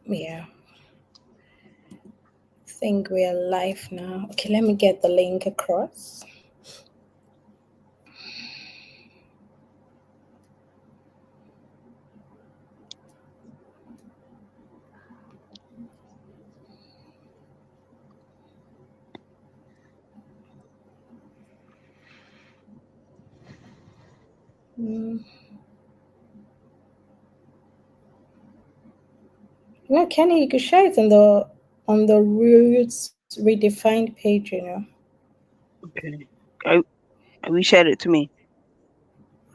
Yeah. I think we are live now. Okay, let me get the link across. No, Kenny, you could share it on the Roots Redefined page, Okay. I will share it to me.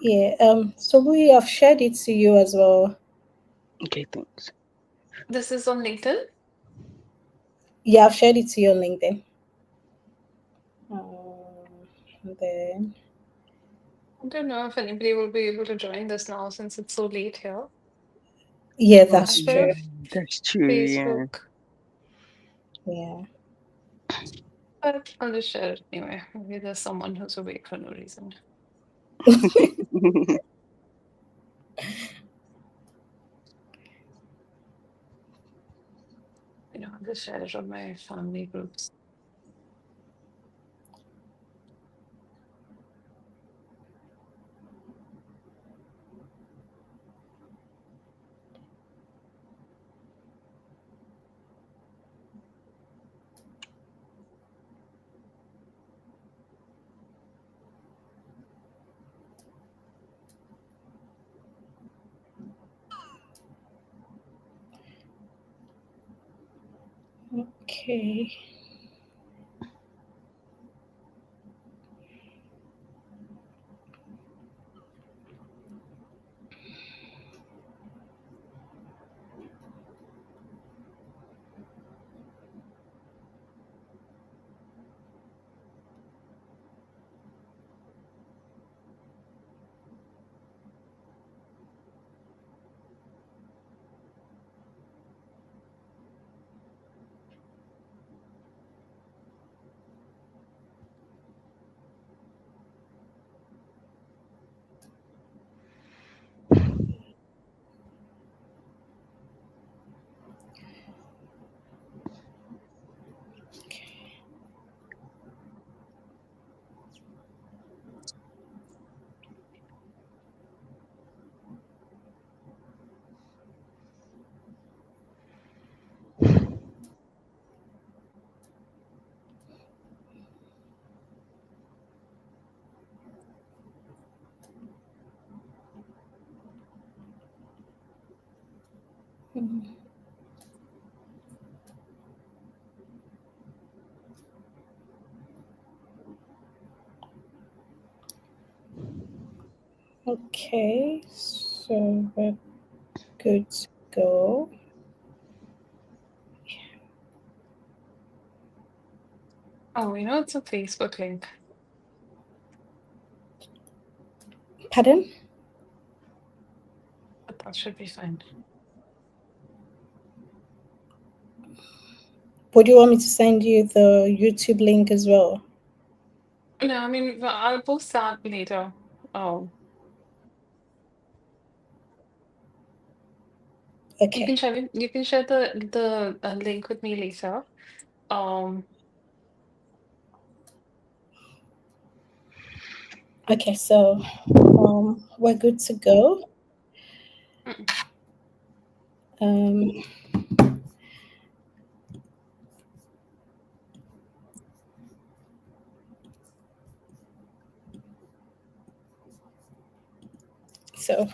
Yeah. So we have shared it to you as well. Okay, thanks. This is on LinkedIn. Yeah, I've shared it to you on LinkedIn. Then I don't know if anybody will be able to join this now since it's so late here. yeah, that's After true. That's true, yeah. Facebook, Yeah. but I'll just share it anyway. Maybe there's someone who's awake for no reason. I'll just share it on my family groups. Okay. Okay, so we're good to go. Oh, it's a Facebook link. Pardon? But that should be fine. Would you want me to send you the YouTube link as well? No, I mean, I'll post that later. Oh, you can Okay. share it. You can share the link with me later. Um, Okay, so we're good to go. mm, Um, so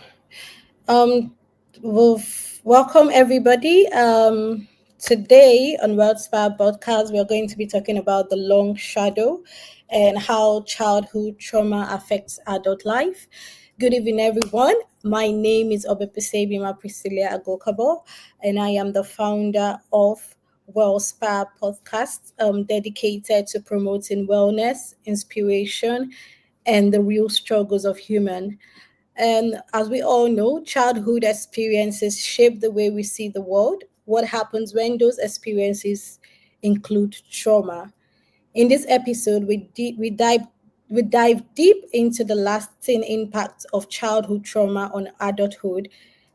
welcome everybody. Today on WellSpire podcast, we're going to be talking about the long shadow and how childhood trauma affects adult life. Good evening, everyone. My name is Obipiseibima Priscillia Aggokabo, and I am the founder of WellSpire podcast, dedicated to promoting wellness, inspiration, and the real struggles of human. And as we all know, childhood experiences shape the way we see the world. What happens when those experiences include trauma? In this episode, we dive deep into the lasting impact of childhood trauma on adulthood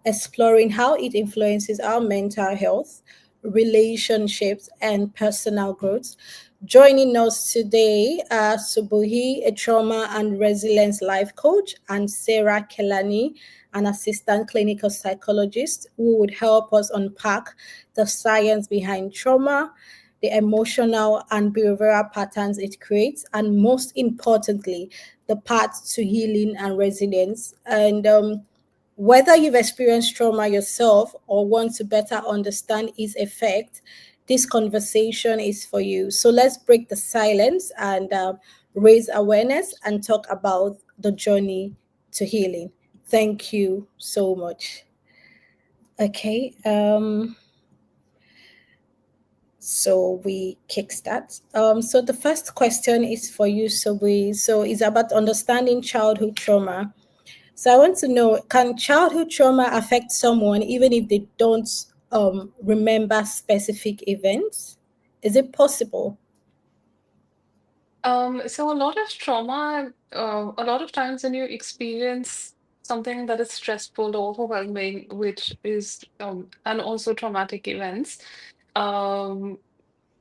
exploring how it influences our mental health, relationships, and personal growth. Joining us today are Subuhi, a trauma and resilience life coach, and Sarah Kelani, an assistant clinical psychologist, who would help us unpack the science behind trauma, the emotional and behavioral patterns it creates, and most importantly, the path to healing and resilience. And whether you've experienced trauma yourself or want to better understand its effect, this conversation is for you. So let's break the silence and raise awareness and talk about the journey to healing. Thank you so much. Okay. So we kickstart. So the first question is for you, So it's about understanding childhood trauma. So I want to know, can childhood trauma affect someone even if they don't remember specific events? Is it possible? So a lot of trauma, a lot of times when you experience something that is stressful or overwhelming, which is and also traumatic events, um,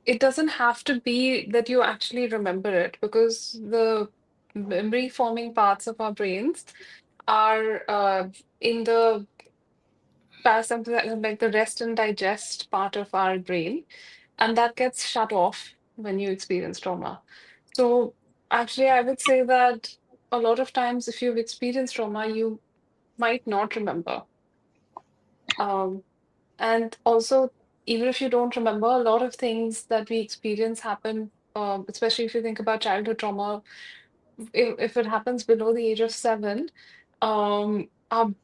it doesn't have to be that you actually remember it because the memory forming parts of our brains are in the parasympathetic, like the rest and digest part of our brain, and that gets shut off when you experience trauma. So actually, I would say that a lot of times, if you've experienced trauma, you might not remember. Um, and also, even if you don't remember, a lot of things that we experience happen, especially if you think about childhood trauma, if it happens below the age of 7, our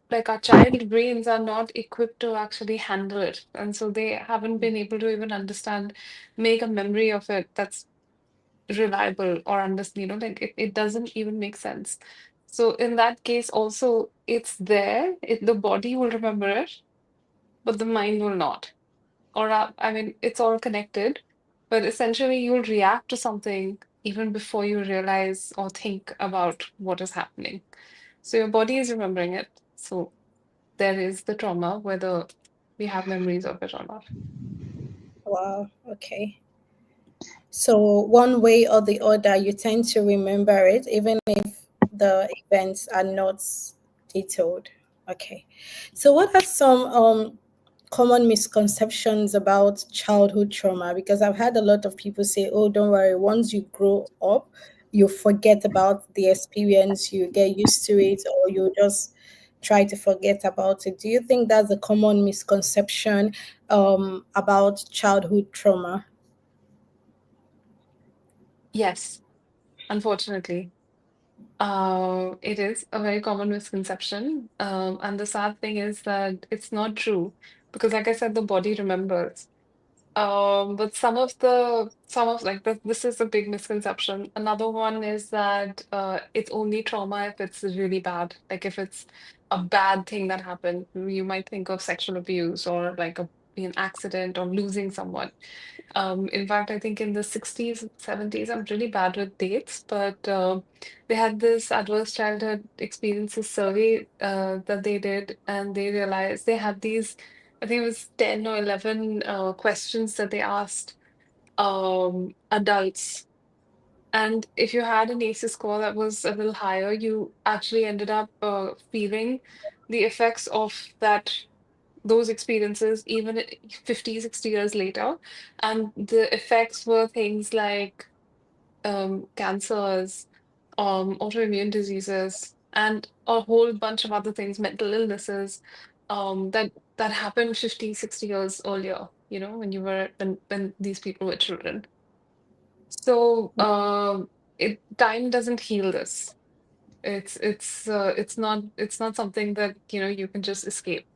child brains are not equipped to actually handle it. And so they haven't been able to even understand, make a memory of it that's reliable or understand, like it doesn't even make sense. So in that case, also it's there, the body will remember it, but the mind will not. Or I mean, it's all connected, but essentially you'll react to something even before you realize or think about what is happening. So your body is remembering it. So there is the trauma, whether we have memories of it or not. Wow. Okay. So one way or the other, you tend to remember it, even if the events are not detailed. Okay. So what are some common misconceptions about childhood trauma? Because I've had a lot of people say, "Oh, don't worry. Once you grow up, you forget about the experience. You get used to it, or you just try to forget about it." Do you think that's a common misconception about childhood trauma? Yes, unfortunately. It is a very common misconception. And the sad thing is that it's not true because, like I said, the body remembers. But some of like this is a big misconception. Another one is that it's only trauma if it's really bad. Like if it's a bad thing that happened, you might think of sexual abuse or like an accident or losing someone. In fact, I think in the 60s, 70s, I'm really bad with dates, but they had this adverse childhood experiences survey that they did, and they realized they had these, I think it was 10 or 11 questions that they asked adults. And if you had an ACE score that was a little higher, you actually ended up feeling the effects of those experiences even 50, 60 years later. And the effects were things like cancers, autoimmune diseases, and a whole bunch of other things, mental illnesses, that happened 50, 60 years earlier, when these people were children. So time doesn't heal this. It's not something that you can just escape.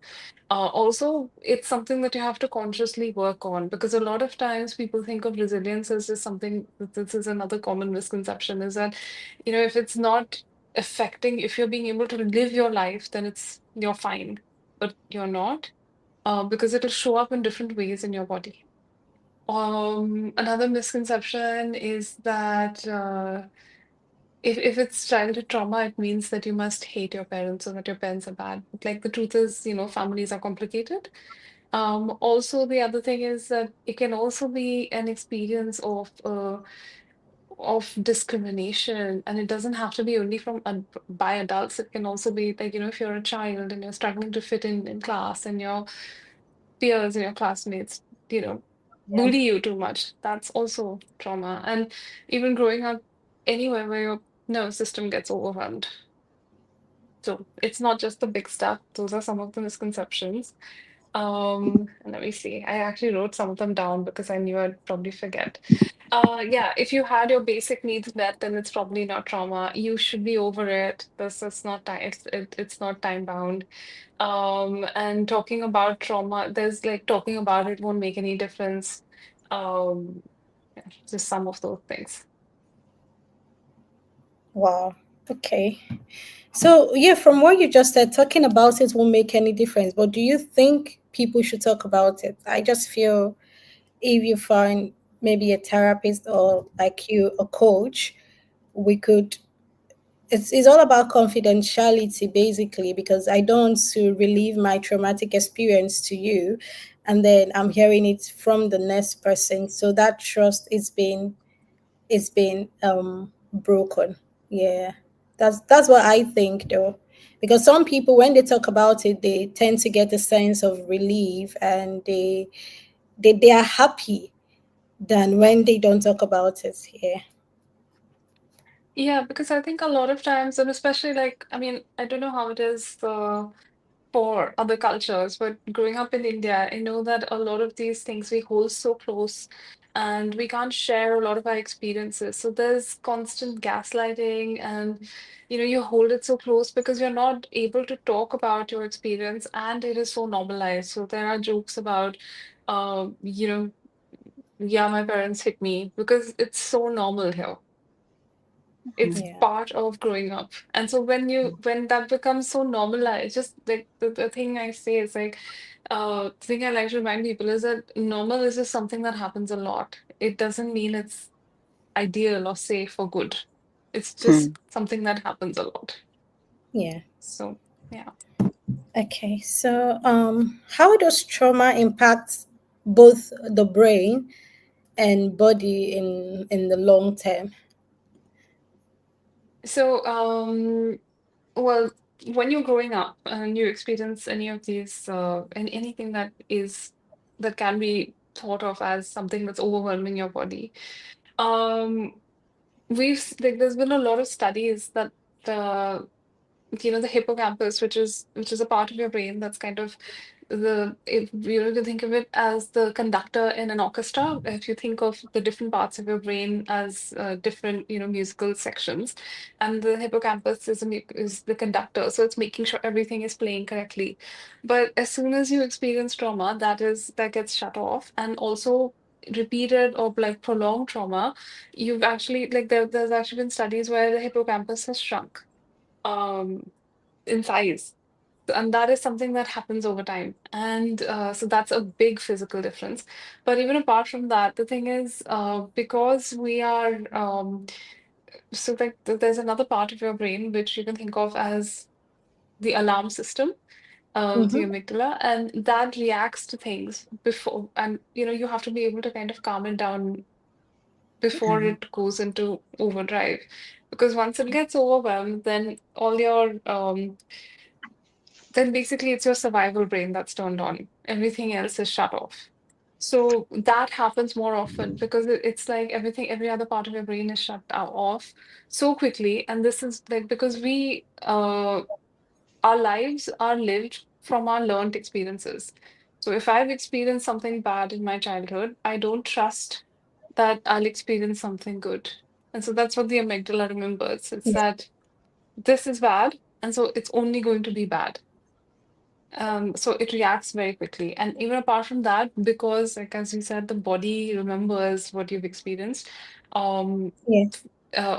Also, it's something that you have to consciously work on because a lot of times people think of resilience as just something. This is another common misconception is that, if it's not affecting, if you're being able to live your life, then you're fine, but you're not, because it'll show up in different ways in your body. Another misconception is that if it's childhood trauma, it means that you must hate your parents or that your parents are bad. But like the truth is, families are complicated. Also, the other thing is that it can also be an experience of discrimination, and it doesn't have to be only by adults. It can also be like, if you're a child and you're struggling to fit in class, and your peers and your classmates, you know, Yeah. bully you too much. That's also trauma. And even growing up anywhere where your nervous system gets overwhelmed. So it's not just the big stuff. Those are some of the misconceptions. And let me see. I actually wrote some of them down because I knew I'd probably forget. Yeah, if you had your basic needs met, then it's probably not trauma. You should be over it. This is not time. It's not time bound. And talking about trauma, there's like talking about it won't make any difference. Um, yeah, just some of those things. Wow. Okay. So, yeah, from what you just said, talking about it won't make any difference. But do you think people should talk about it? I just feel if you find maybe a therapist or like you, a coach, we could. It's all about confidentiality, basically, because I don't want to relieve my traumatic experience to you, and then I'm hearing it from the next person. So that trust is being broken. Yeah, that's what I think, though, because some people, when they talk about it, they tend to get a sense of relief, and they are happy than when they don't talk about it. Yeah. Yeah, because I think a lot of times, and especially like, I mean, I don't know how it is for other cultures, but growing up in India, I know that a lot of these things we hold so close and we can't share a lot of our experiences. So there's constant gaslighting, and you hold it so close because you're not able to talk about your experience, and it is so normalized. So there are jokes about, uh, you know, yeah, my parents hit me because it's so normal here. It's Mhm. Yeah. part of growing up. And so when that becomes so normalized, just like the thing I say is like, the thing I like to remind people is that normal is just something that happens a lot. It doesn't mean it's ideal or safe or good. It's Hmm. just something that happens a lot. Yeah. So yeah. Okay. So, how does trauma impact both the brain and body in the long term? So well, when you're growing up and you experience any of these and anything that can be thought of as something that's overwhelming your body, um like there's been a lot of studies that the the hippocampus, which is a part of your brain that's kind of if to think of it as the conductor in an orchestra. If you think of the different parts of your brain as different musical sections, and the hippocampus is the conductor, so it's making sure everything is playing correctly. But as soon as you experience trauma, that gets shut off. And also repeated or like prolonged trauma, you've actually like there's actually been studies where the hippocampus has shrunk um in size. And that is something that happens over time. And so that's a big physical difference. But even apart from that, the thing is, because we are, so like there's another part of your brain which you can think of as the alarm system, the Mm-hmm. amygdala, and that reacts to things before, and you have to be able to kind of calm it down before it goes into overdrive. Because once it gets overwhelmed, then basically it's your survival brain that's turned on. Everything else is shut off. So that happens more often because it's like every other part of your brain is off so quickly. And this is like because our lives are lived from our learned experiences. So if I've experienced something bad in my childhood, I don't trust that I'll experience something good. And so that's what the amygdala remembers. It's Yeah. that this is bad, and so it's only going to be bad. So it reacts very quickly. And even apart from that, because like as you said, the body remembers what you've experienced. Um, Yeah.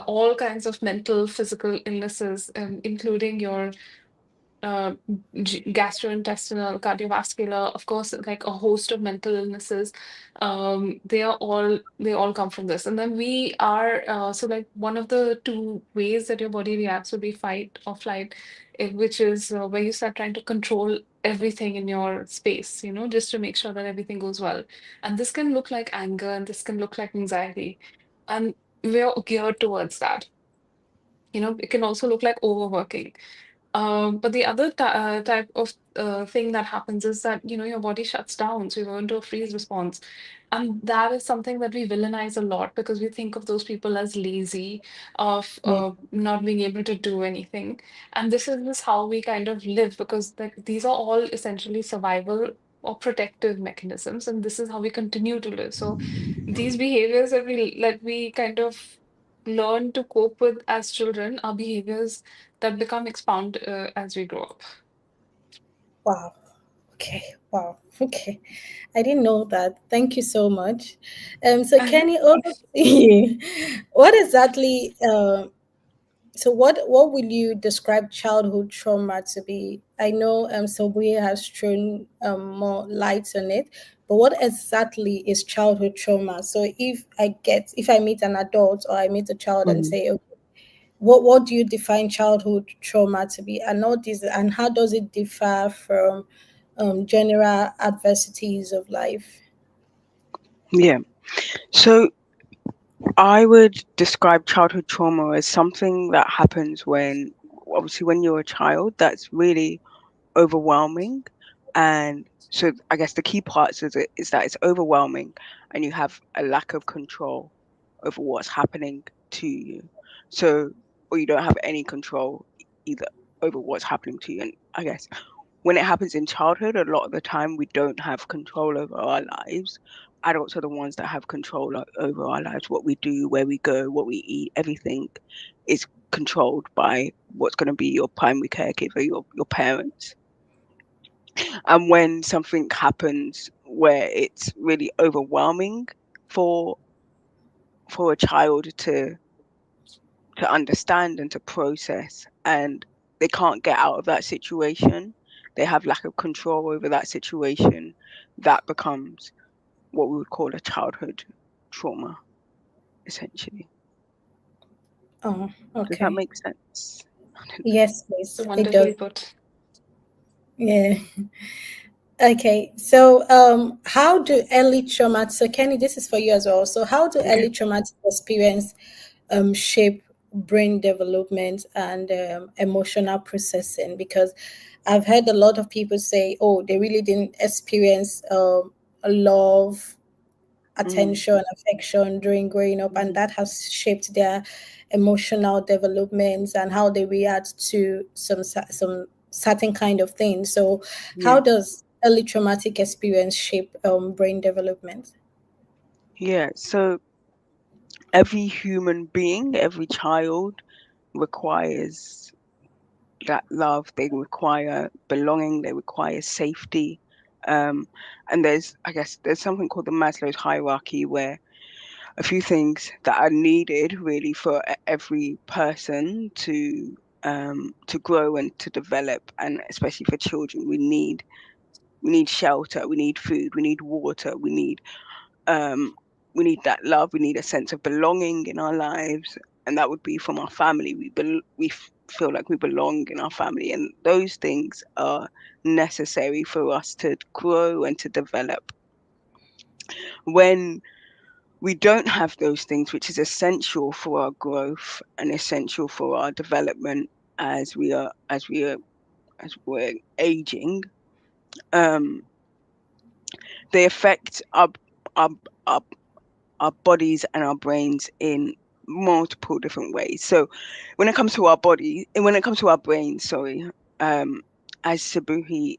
all kinds of mental, physical illnesses, including your gastrointestinal, cardiovascular, of course, like a host of mental illnesses. They all come from this. And then we are so like one of the two ways that your body reacts would be fight or flight, which is where you start trying to control everything in your space, just to make sure that everything goes well. And this can look like anger, and this can look like anxiety. And we're geared towards that. It can also look like overworking. But the other type of thing that happens is that, your body shuts down. So you go into a freeze response. And that is something that we villainize a lot because we think of those people as lazy, of Mm. not being able to do anything. And this is just how we kind of live because these are all essentially survival or protective mechanisms. And this is how we continue to live. So these behaviors that we kind of learn to cope with as children are behaviors that become expound as we grow up. Wow. Okay. Wow. Okay. I didn't know that. Thank you so much. So Kenny, over to you. What exactly? So what will you describe childhood trauma to be? I know Subuhi has thrown more light on it, but what exactly is childhood trauma? So if I meet an adult or I meet a child and Mhm. say, okay, what do you define childhood trauma to be, and all these, and how does it differ from general adversities of life? Yeah. So I would describe childhood trauma as something that happens when, obviously, when you're a child, that's really overwhelming. And so I guess the key parts is that it's overwhelming and you have a lack of control over what's happening to you. So, or you don't have any control either over what's happening to you. And I guess when it happens in childhood, a lot of the time we don't have control over our lives. Adults are the ones that have control over our lives, what we do, where we go, what we eat, everything is controlled by what's going to be your primary caregiver, your parents. And when something happens where it's really overwhelming for for a child to understand and to process, and they can't get out of that situation, they have lack of control over that situation, that becomes what we would call a childhood trauma, essentially. Oh, Does that okay. make sense? I don't know. Yes, So please. It does. wonderfully put. Yeah. Okay, so how do early traumatic? So Kenny, this is for you as well. So how do Okay. early traumatic experience shape brain development and emotional processing? Because I've heard a lot of people say, oh, they really didn't experience love, Mm, attention, affection during growing up, and mhm. that has shaped their emotional developments and how they react to some certain kind of things. So, Yeah. how does early traumatic experience shape brain development? Yeah. So every human being, every child requires that love, they require belonging, they require safety. Um, and I guess, there's something called the Maslow's hierarchy where a few things that are needed really for every person to grow and to develop, and especially for children, we need shelter, we need food, we need water, um, we need that love. We need a sense of belonging in our lives, and that would be from our family. Feel like we belong in our family, and those things are necessary for us to grow and to develop. When we don't have those things, which is essential for our growth and essential for our development as we're aging, um, they affect our our our bodies and our brains in multiple different ways. So when it comes to our body, and when it comes to our brain, sorry, um, as Sabuhi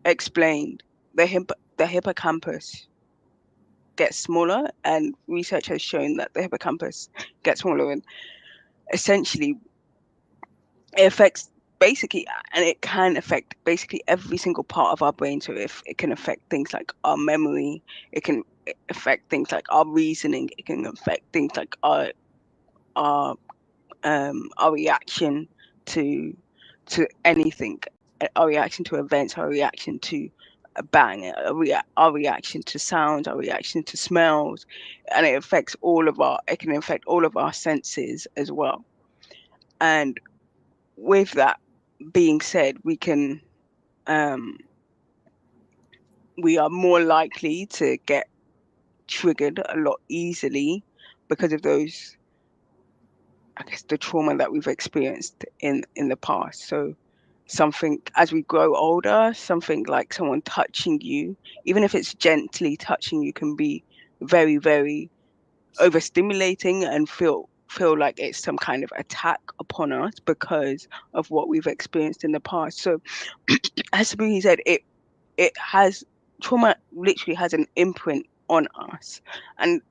explained, the the hippocampus gets smaller, and research has shown that the hippocampus gets smaller, and essentially it affects basically, and it can affect basically every single part of our brain. So if it can affect things like our memory, it can affect things like our reasoning, it can affect things like our reaction to anything. our reaction to events, our reaction to a bang, our reaction to sounds, our reaction to smells, and it affects it can affect all of our senses as well. And with that being said, um, we are more likely to get triggered a lot easily because of those, I guess, the trauma that we've experienced in the past. So something, as we grow older, something like someone touching you, even if it's gently touching you, can be very, very overstimulating and feel like it's some kind of attack upon us because of what we've experienced in the past. So as Subuhi said, it has, trauma literally has an imprint on us, and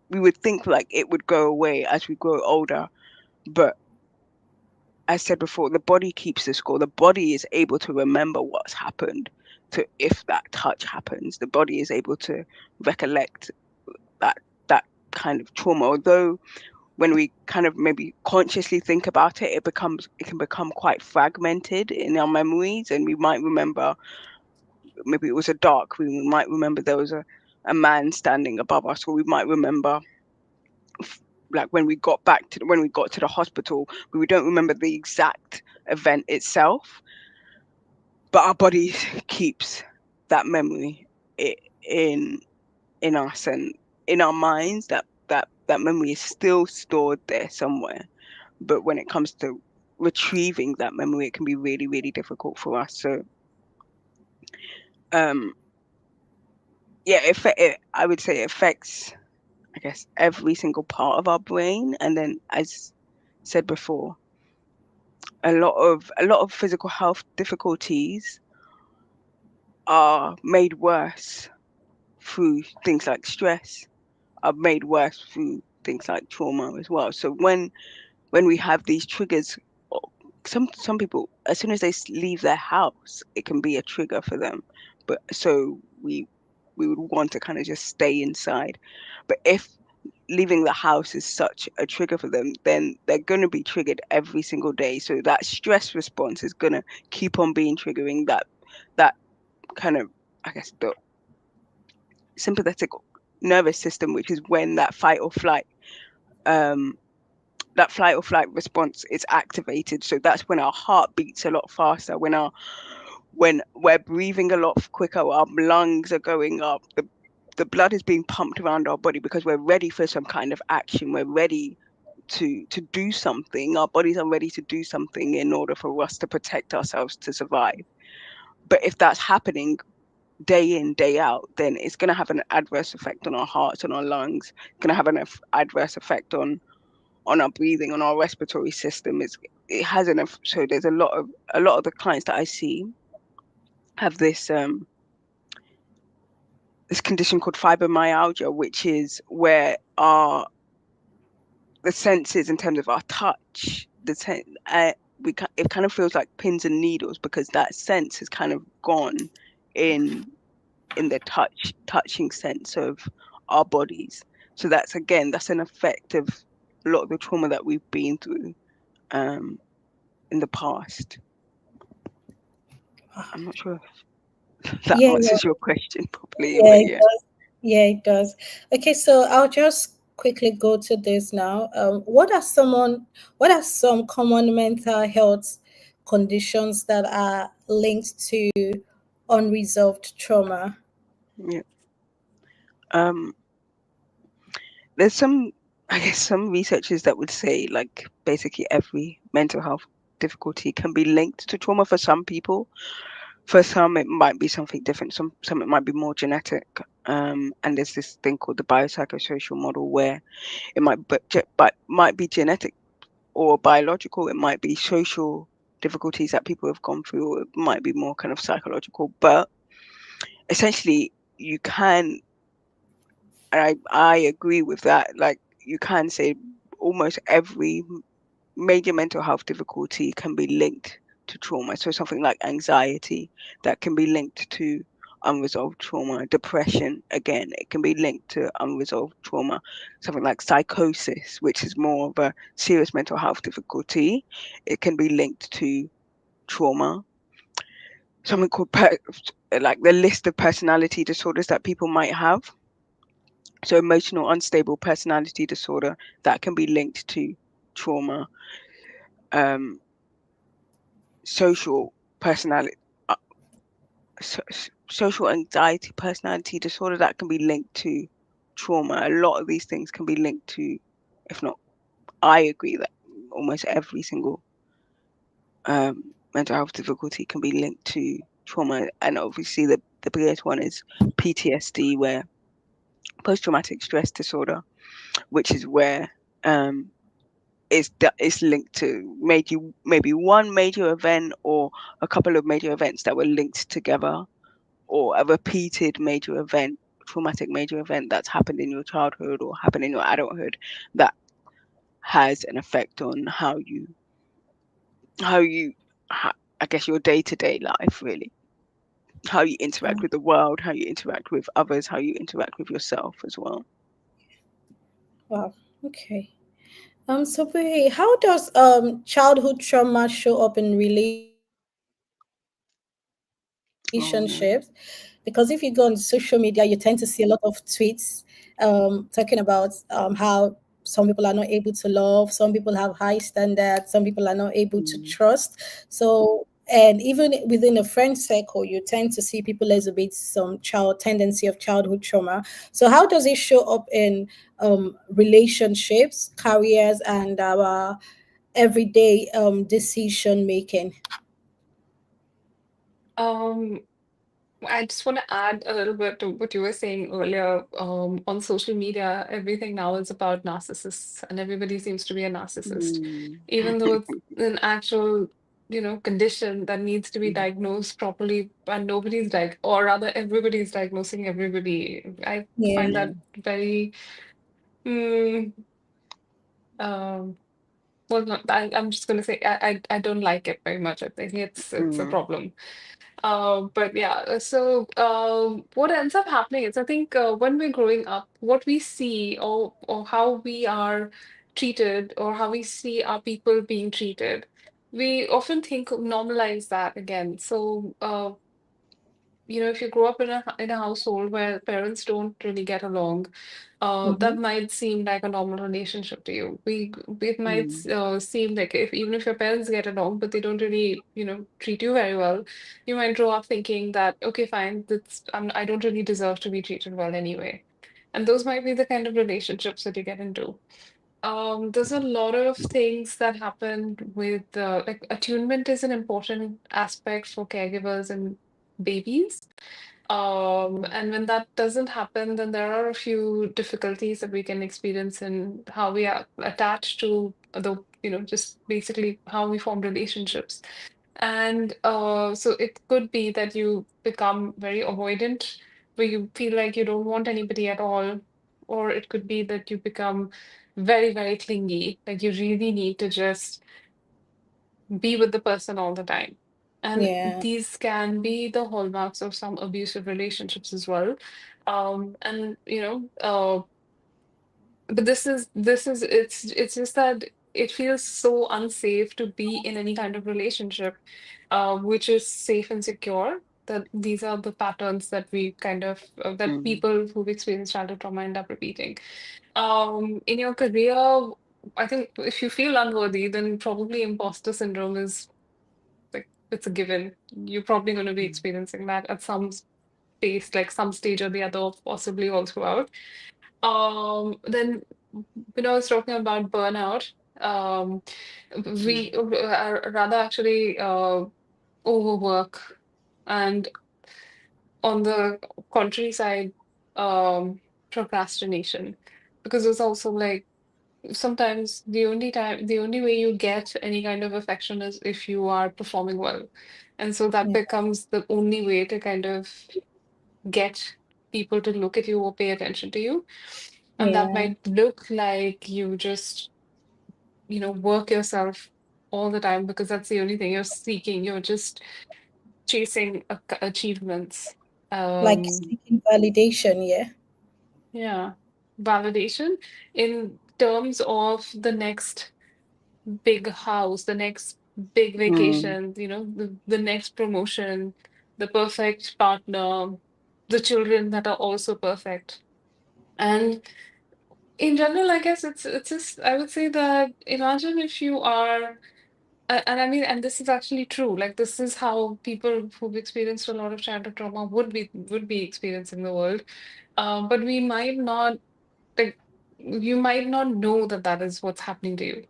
we would think like it would go away as we grow older, but as said before, the body keeps the score. The body is able to remember what's happened. To if that touch happens, the body is able to recollect that that kind of trauma. Although when we kind of maybe consciously think about it, it can become quite fragmented in our memories, and we might remember maybe it was a dark room. We might remember there was a man standing above us, or we might remember like when we got to the hospital, we don't remember the exact event itself, but our body keeps that memory in us and in our minds. That memory is still stored there somewhere. But when it comes to retrieving that memory, it can be really, really difficult for us. So um yeah, I would say it affects, I guess, every single part of our brain. And then, as said before, a lot of physical health difficulties are made worse through things like stress, are made worse through things like trauma as well. So when we have these triggers, some people, as soon as they leave their house, it can be a trigger for them. But so we would want to kind of just stay inside. But if leaving the house is such a trigger for them, then they're going to be triggered every single day. So that stress response is going to keep on being triggering that kind of, I guess, the sympathetic nervous system, which is when um that flight or flight response is activated. So that's when our heart beats a lot faster, when we're breathing a lot quicker, our lungs are going up, the blood is being pumped around our body because we're ready for some kind of action. We're ready to do something. Our bodies are ready to do something in order for us to protect ourselves, to survive. But if that's happening day in, day out, then it's going to have an adverse effect on our hearts, on our lungs. It's going to have an adverse effect on our breathing, on our respiratory system. It has enough. So there's a lot of the clients that I see have this condition called fibromyalgia, which is where the senses, in terms of our touch, it kind of feels like pins and needles because that sense has kind of gone in the touching sense of our bodies. So that's an effect of a lot of the trauma that we've been through um, in the past. I'm not sure if that Yeah, answers your question properly, yeah, but it yeah. does. Yeah, it does. Okay, so I'll just quickly go to this now. What are some common mental health conditions that are linked to unresolved trauma? Yeah. Um, there's some, I guess, some researchers that would say like basically every mental health difficulty can be linked to trauma for some people. For some, it might be something different. Some it might be more genetic. And there's this thing called the biopsychosocial model where it might be genetic or biological. It might be social difficulties that people have gone through, or it might be more kind of psychological. But essentially, you can, and I agree with that. Like you can say almost every major mental health difficulty can be linked to trauma. So something like anxiety, that can be linked to unresolved trauma. Depression, again, it can be linked to unresolved trauma. Something like psychosis, which is more of a serious mental health difficulty, it can be linked to trauma. something called like the list of personality disorders that people might have. So emotional unstable personality disorder that can be linked to trauma, um, social personality, uh, social anxiety personality disorder that can be linked to trauma. A lot of these things can be linked to, if not, I agree that almost every single mental health difficulty can be linked to trauma, and obviously the biggest one is PTSD, where post traumatic stress disorder, which is where it's linked to maybe one major event or a couple of major events that were linked together, or a repeated major event, traumatic major event that's happened in your childhood or happened in your adulthood that has an effect on how you I guess your day-to-day life, really, how you interact with the world, how you interact with others, how you interact with yourself as well. Wow. Okay. So Buhi, how does childhood trauma show up in relationships? Because if you go on social Oh, media, you tend to see a lot of tweets talking about how some people are not able to love, some people have high standards, some people are not able to mm, trust. So, and even within a friend circle, you tend to see people exhibit some child tendency of childhood trauma. So, how does it show up in relationships, careers, and our everyday decision making? Um, I just want to add a little bit to what you were saying earlier. On social media, everything now is about narcissists, and everybody seems to be a narcissist, mm, even though it's an actual, condition that needs to be diagnosed properly, and or rather, everybody's diagnosing everybody. I find Yeah, that very, mm, um, well, not, I'm just going to say I don't like it very much. I think it's a mm, problem. But yeah, so what ends up happening is I think when we're growing up, what we see or how we are treated or how we see our people being treated, we often think normalize that again. So if you grow up in a household where parents don't really get along, mm-hmm. that might seem like a normal relationship to you. It might mm, seem like even if your parents get along, but they don't really, treat you very well, you might grow up thinking that, okay, fine, I don't really deserve to be treated well anyway. And those might be the kind of relationships that you get into. There's a lot of things that happen with like attunement is an important aspect for caregivers and babies. And when that doesn't happen, then there are a few difficulties that we can experience in how we are attached to just basically how we form relationships. And so it could be that you become very avoidant, where you feel like you don't want anybody at all. Or it could be that you become very, very clingy, like you really need to just be with the person all the time. And Yeah, these can be the hallmarks of some abusive relationships as well. And but this is it's just that it feels so unsafe to be in any kind of relationship, which is safe and secure. That these are the patterns that we kind of that mm, people who've experienced childhood trauma end up repeating. In your career, I think if you feel unworthy, then probably imposter syndrome is like it's a given. You're probably going to be mm, experiencing that at some space, like some stage or the other, possibly all throughout. Then when I was talking about burnout, um, we rather actually overwork, and on the contrary side, um, procrastination, because it's also like sometimes the only way you get any kind of affection is if you are performing well. And so that yeah, becomes the only way to kind of get people to look at you or pay attention to you. And that yeah. might look like you just, work yourself all the time because that's the only thing you're seeking. You're just chasing achievements. Like Um, seeking validation. Yeah, yeah, validation in terms of the next big house, the next big mm, vacation, the next promotion. the perfect partner, the children that are also perfect. And in general, I guess it's just, I would say that imagine if you are, and I mean, and this is actually true. Like this is how people who've experienced a lot of childhood trauma would be experiencing the world. But we might not, like, you might not know that that is what's happening to you.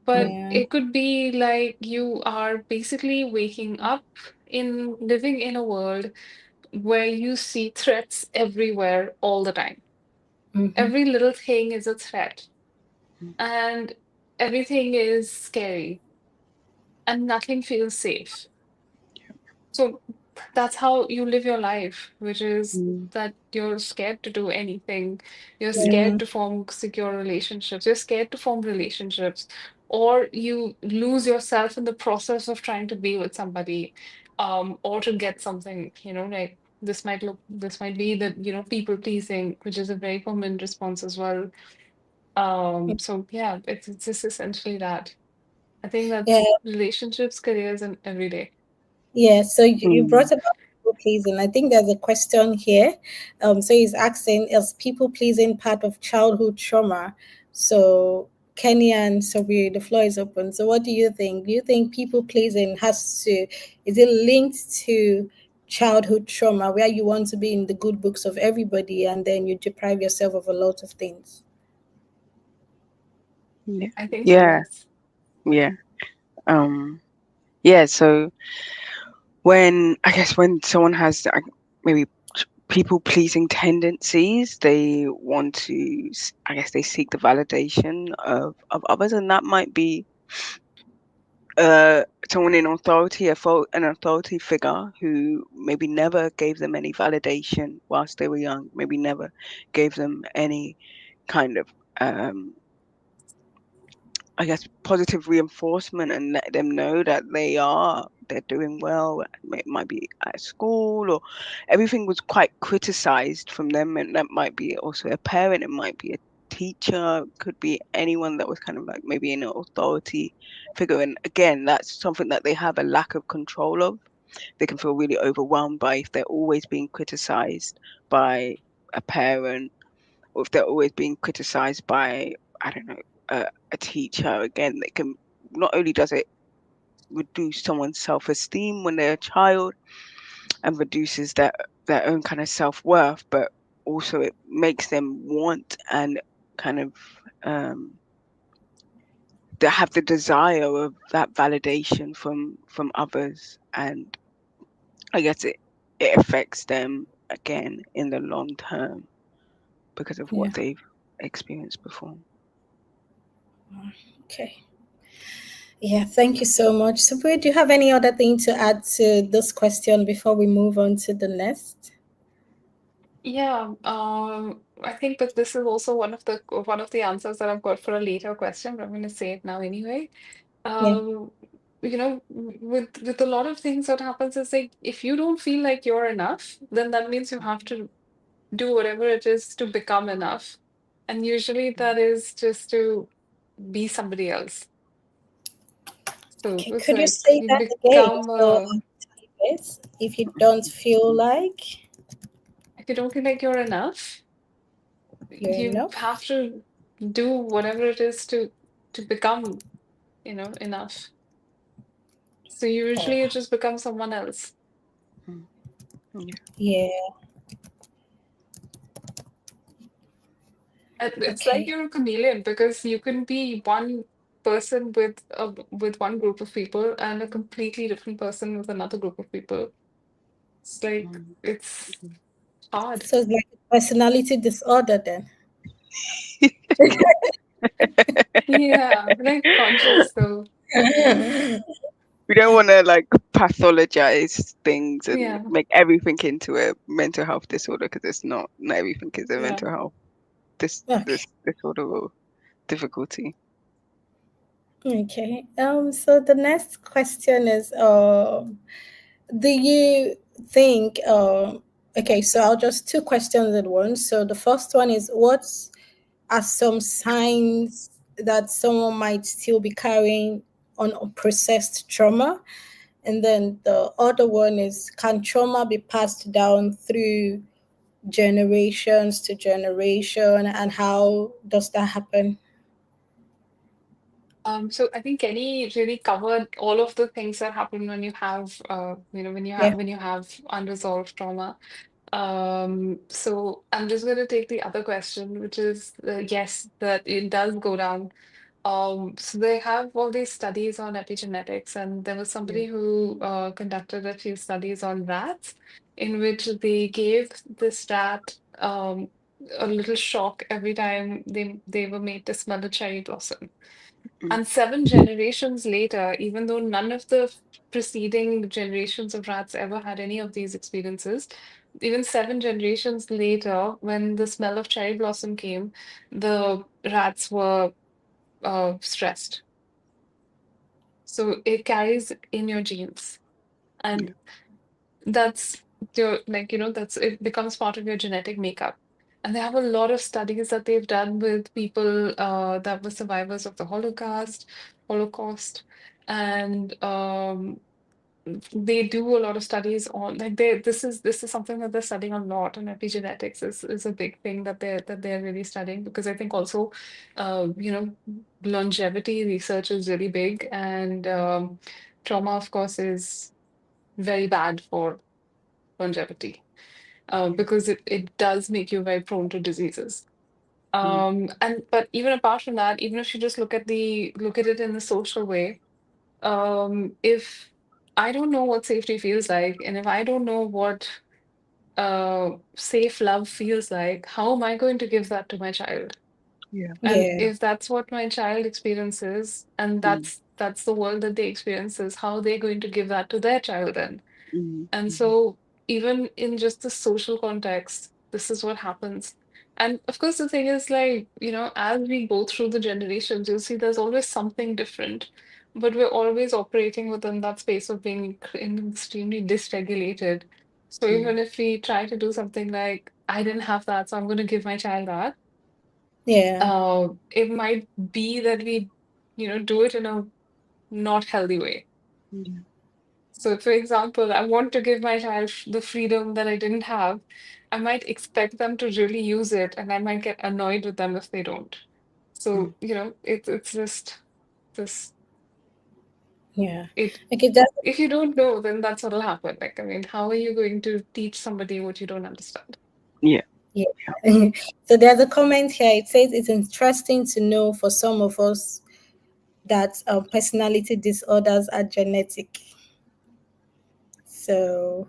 But Yeah. it could be like you are basically waking up in living in a world where you see threats everywhere all the time. Mm-hmm. Every little thing is a threat, and everything is scary, and nothing feels safe. So that's how you live your life, which is Mm. that you're scared to do anything. You're Yeah. scared Yeah. to form secure relationships. You're scared to form relationships, or you lose yourself in the process of trying to be with somebody, or to get something, like this might be the, people pleasing, which is a very common response as well. So yeah, it's just essentially that. I think Yeah. that's relationships, careers, and every day. Yeah, so you Mm. brought about people pleasing. I think there's a question here. So he's asking, is people pleasing part of childhood trauma? So Kenny and Sobi, the floor is open. So what do you think? Do you think people pleasing is it linked to childhood trauma where you want to be in the good books of everybody and then you deprive yourself of a lot of things? Yeah. I think so, Yeah. yes. Yeah. Um, yeah. So when I guess when someone has maybe people pleasing tendencies, they want to, I guess they seek the validation of others, and that might be someone in authority, an authority figure who maybe never gave them any validation whilst they were young, maybe never gave them any kind of I guess positive reinforcement and let them know that they're doing well. It might be at school or everything was quite criticized from them, and that might be also a parent, it might be a teacher, it could be anyone that was kind of like maybe an authority figure. And again, that's something that they have a lack of control of. They can feel really overwhelmed by if they're always being criticized by a parent, or if they're always being criticized by, I don't know, a teacher. Again, they can, not only does it reduce someone's self-esteem when they're a child and reduces their own kind of self-worth, but also it makes them want and kind of they have the desire of that validation from others, and I guess it affects them again in the long term because of Yeah. what they've experienced before. Okay. Yeah, thank you so much. Subu, do you have any other thing to add to this question before we move on to the next? Yeah, I think that this is also one of the answers that I've got for a later question, but I'm going to say it now anyway. Yeah. Um, with a lot of things, what happens is like if you don't feel like you're enough, then that means you have to do whatever it is to become enough, and usually that is just to be somebody else. So Okay, it's could you like say you that again? become So, a yes, if you don't feel like if you don't feel like you're enough, you're you enough, have to do whatever it is to become, enough. So usually you oh, just become someone else. Mm. Yeah. yeah, And it's like okay, you're a chameleon because you can be one person with one group of people and a completely different person with another group of people. It's like Mm. it's hard. so it's like a personality disorder then. Yeah, like conscious though. We don't want to like pathologize things and Yeah, make everything into a mental health disorder, because it's not. Not everything is a yeah. mental health this Okay, disorder or difficulty. okay. So the next question is, do you think, okay, so I'll just two questions at once. So the first one is, what are some signs that someone might still be carrying on unprocessed trauma? And then the other one is, can trauma be passed down through generations to generation, and how does that happen? So I think Kenny really covered all of the things that happen when you have, Yeah. when you have unresolved trauma. So I'm just going to take the other question, which is yes, that it does go down. So they have all these studies on epigenetics, and there was Yeah. somebody who conducted a few studies on rats, in which they gave this rat a little shock every time they were made to smell a cherry blossom. Mm. And 7 generations later, even though none of the preceding generations of rats ever had any of these experiences, even 7 generations later, when the smell of cherry blossom came, the rats were stressed. So it carries in your genes. Yeah. And that's your, like, that's it becomes part of your genetic makeup. And they have a lot of studies that they've done with people that were survivors of the Holocaust, and they do a lot of studies on, like, this is something that they're studying a lot, and epigenetics is a big thing that they're really studying, because I think also longevity research is really big, and trauma, of course, is very bad for longevity, because it does make you very prone to diseases. Mm. And but even apart from that, even if you just look at it in the social way, if I don't know what safety feels like, and if I don't know what safe love feels like, how am I going to give that to my child? Yeah. And Yeah. if that's what my child experiences, and Mm. that's the world that they experience, is how they're going to give that to their child then. Mm. And Mm. so, even in just the social context, this is what happens. And of course, the thing is, like, as we go through the generations, you'll see there's always something different, but we're always operating within that space of being extremely dysregulated. So, Mm. even if we try to do something like, I didn't have that, so I'm going to give my child that, Yeah. it might be that we, do it in a not healthy way. Yeah. So, for example, I want to give my child the freedom that I didn't have. I might expect them to really use it, and I might get annoyed with them if they don't. Mm. So, it's just this Yeah. it. Okay, that. If you don't know, then that's what'll happen. Like, I mean, how are you going to teach somebody what you don't understand? Yeah. Yeah. So there's a comment here. It says it's interesting to know for some of us that personality disorders are genetic. So,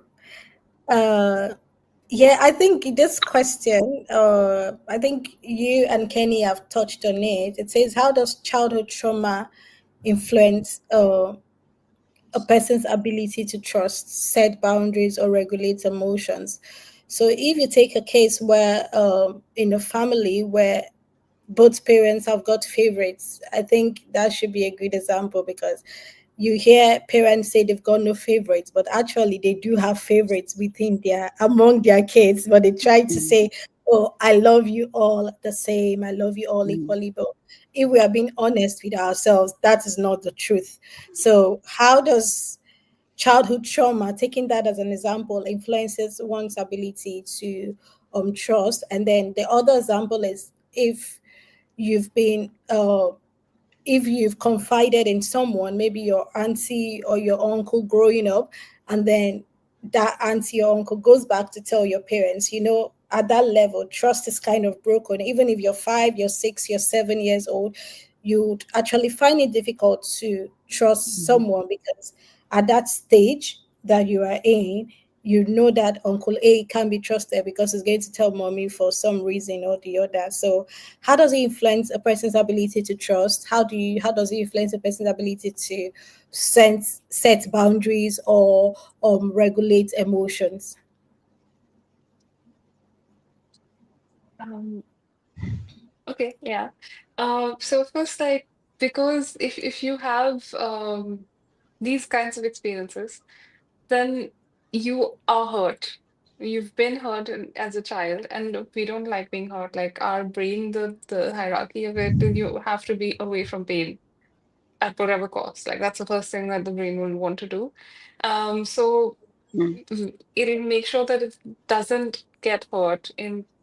uh, yeah, I think this question, I think you and Kenny have touched on it. It says, how does childhood trauma influence a person's ability to trust, set boundaries, or regulate emotions? So, if you take a case where, in a family where both parents have got favorites, I think that should be a good example, because you hear parents say they've got no favorites, but actually they do have favorites within their among their kids, but they try to Mm. say, oh, I love you all the same, I love you all Mm. equally. But if we are being honest with ourselves, that is not the truth. So how does childhood trauma, taking that as an example, influences one's ability to trust? And then the other example is, you've been if you've confided in someone, maybe your auntie or your uncle growing up, and then that auntie or uncle goes back to tell your parents, at that level, trust is kind of broken. Even if you're 5, you're 6, you're 7 years old, you'd actually find it difficult to trust Mm. someone, because at that stage that you are in, you know that Uncle A can be trusted because he's going to tell mommy for some reason or the other. So how does it influence a person's ability to trust? How does it influence a person's ability to set boundaries or regulate emotions? Um, okay, yeah. So of course, like, because if you have these kinds of experiences, then you are hurt. You've been hurt as a child, and we don't like being hurt. Like, our brain, the hierarchy of it, you have to be away from pain. at whatever cost. Like that's the first thing that the brain will want to do. So mm, it'll make sure that it doesn't get hurt.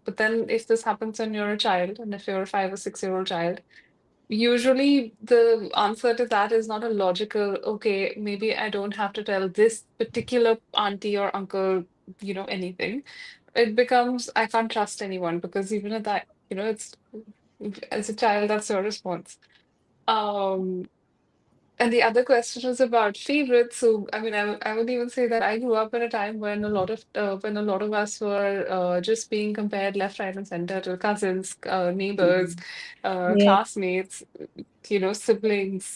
But then if this happens when you're a child, and if you're a 5 or 6 year old child, usually the answer to that is not a logical, okay, maybe I don't have to tell this particular auntie or uncle, anything. It becomes, I can't trust anyone because even at that, it's as a child, that's your response. Um, and the other question was about favorites. So, I mean, I would even say that I grew up in a time when a lot of us were just being compared left, right, and center to cousins, neighbors, mm, Yeah. classmates, siblings,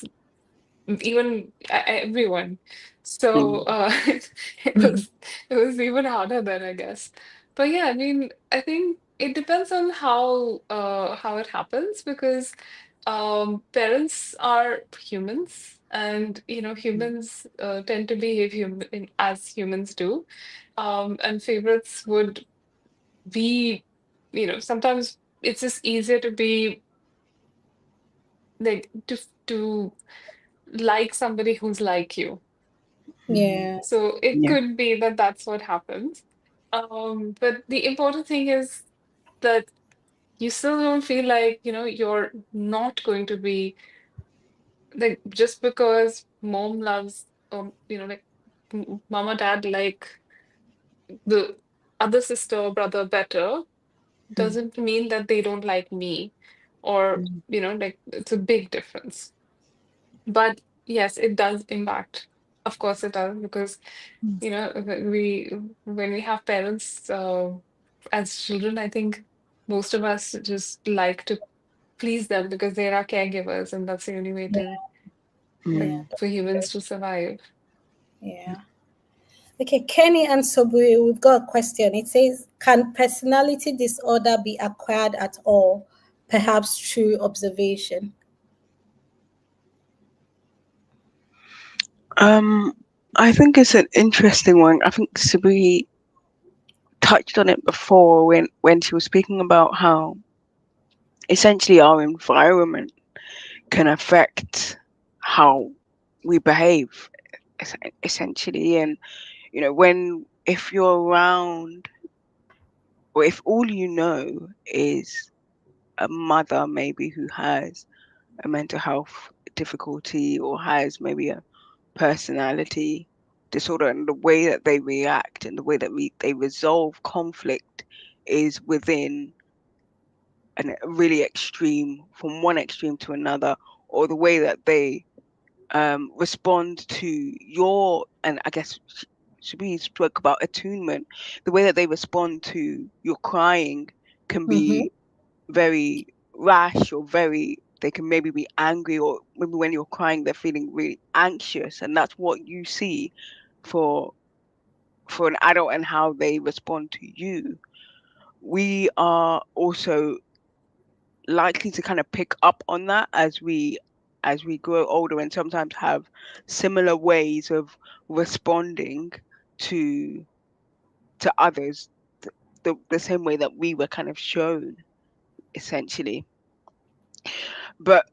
even everyone. So mm, it was it was even harder then, I guess. But yeah, I mean, I think it depends on how it happens because parents are humans, and humans tend to behave as humans do, and favorites would be, sometimes it's just easier to be like to like somebody who's like you. mm, Yeah. So it yeah. could be that that's what happens. But the important thing is that you still don't feel like, you're not going to be like just because mom loves, like mom or dad like the other sister or brother better Mm, doesn't mean that they don't like me, or, mm, like it's a big difference. But yes, it does impact. Of course it does, because we when we have parents as children, I think most of us just like to please them because they're our caregivers, and that's the only way Yeah. to, like, Yeah. mm. for humans to survive. Yeah. Okay, Kenny and Sobui, we've got a question. It says, can personality disorder be acquired at all? Perhaps through observation. Um, I think it's an interesting one. I think Subuhi touched on it before when she was speaking about how essentially our environment can affect how we behave essentially. And when if you're around, or if all you know is a mother maybe who has a mental health difficulty, or has maybe a personality disorder, and the way that they react and the way that they resolve conflict is within a really extreme, from one extreme to another, or the way that they respond to your, and I guess should we spoke about attunement, the way that they respond to your crying can Mm-hmm. be very rash, or very, they can maybe be angry, or maybe when you're crying they're feeling really anxious, and that's what you see for an adult and how they respond to you. We are also likely to kind of pick up on that as we grow older, and sometimes have similar ways of responding to others, the same way that we were kind of shown essentially. But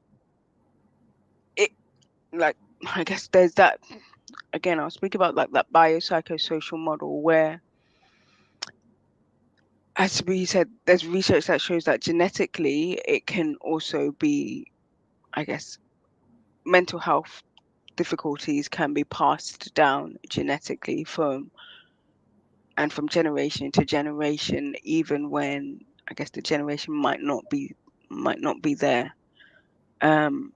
it, like, I guess there's that, again I'll speak about like that biopsychosocial model where, as we said, there's research that shows that genetically it can also be, I guess, mental health difficulties can be passed down genetically from generation to generation, even when I guess the generation might not be there. Um,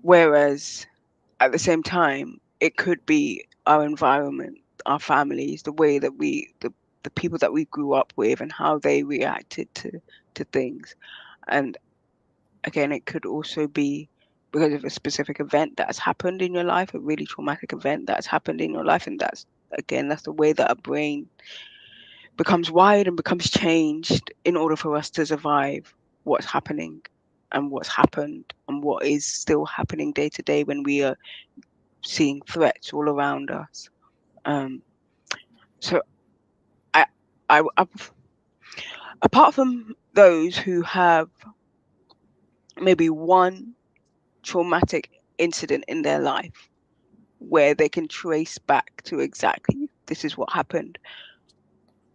Whereas at the same time, it could be our environment, our families, the way that the people that we grew up with, and how they reacted to things. And again, it could also be because of a specific event that has happened in your life, a really traumatic event that's happened in your life, and that's the way that our brain becomes wired and becomes changed in order for us to survive what's happening, and what's happened, and what is still happening day to day when we are seeing threats all around us. Um, so I, I, apart from those who have maybe one traumatic incident in their life where they can trace back to exactly this is what happened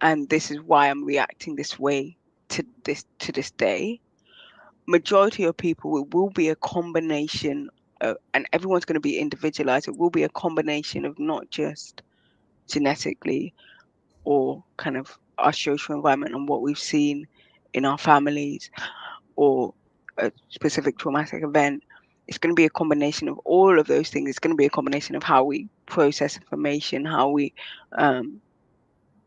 and this is why I'm reacting this way to this day. Majority of people, it will be a combination of, and everyone's going to be individualized. It will be a combination of not just genetically or kind of our social environment and what we've seen in our families or a specific traumatic event. It's going to be a combination of all of those things. It's going to be a combination of how we process information, how we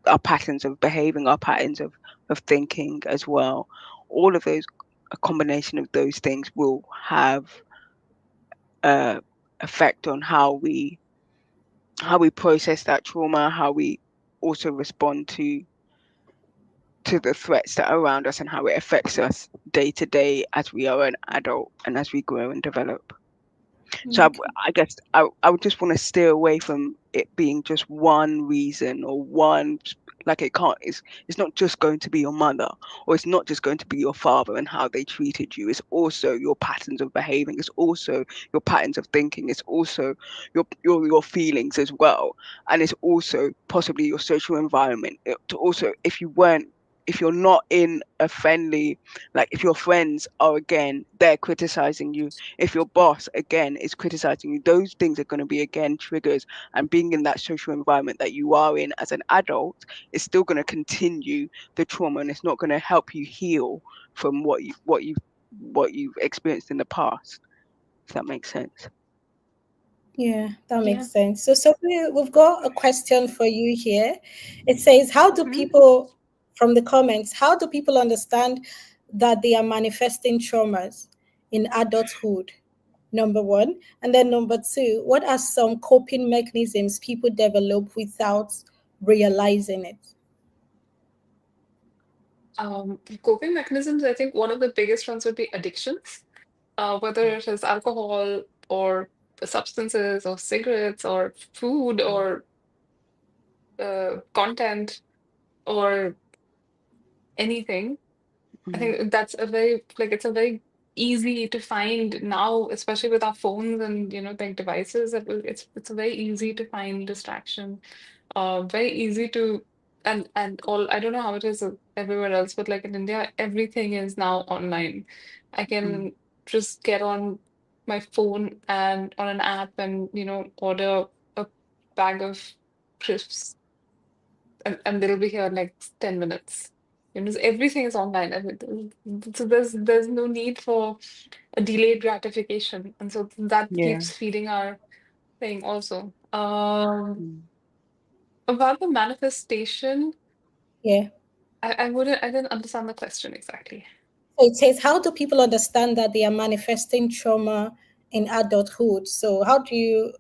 our patterns of behaving, our patterns of thinking as well. All of those, a combination of those things will have a effect on how we process that trauma, how we also respond to the threats that are around us and how it affects us day to day as we are an adult and as we grow and develop. So Okay. I guess I would just want to steer away from it being just one reason or one, like it can't, it's not just going to be your mother or it's not just going to be your father and how they treated you. It's also your patterns of behaving. It's also your patterns of thinking. It's also your feelings as well. And it's also possibly your social environment. To also, if you're not in a friendly, like if your friends are again, they're criticizing you, if your boss again is criticizing you, those things are going to be again triggers. And being in that social environment that you are in as an adult is still going to continue the trauma, and it's not going to help you heal from what you've experienced in the past, if that makes sense. Yeah, that Yeah. makes sense. So we've got a question for you here. It says, how do Mhm. people, from the comments, how do people understand that they are manifesting traumas in adulthood? Number one. And then number two, what are some coping mechanisms people develop without realizing it? Coping mechanisms, I think one of the biggest ones would be addictions, whether it is alcohol or substances or cigarettes or food or content or anything. I Mm, think that's a very like it's a very easy to find now, especially with our phones and like devices. It's a very easy to find distraction. Very easy to and all. I don't know how it is everywhere else, but like in India, everything is now online. I mm, can just get on my phone and on an app and order a bag of crisps and they'll be here in like 10 minutes. Everything is online. So there's no need for a delayed gratification. And so that yeah. keeps feeding our thing also. Mm, About the manifestation, Yeah. I didn't understand the question exactly. So it says, how do people understand that they are manifesting trauma in adulthood? So how do you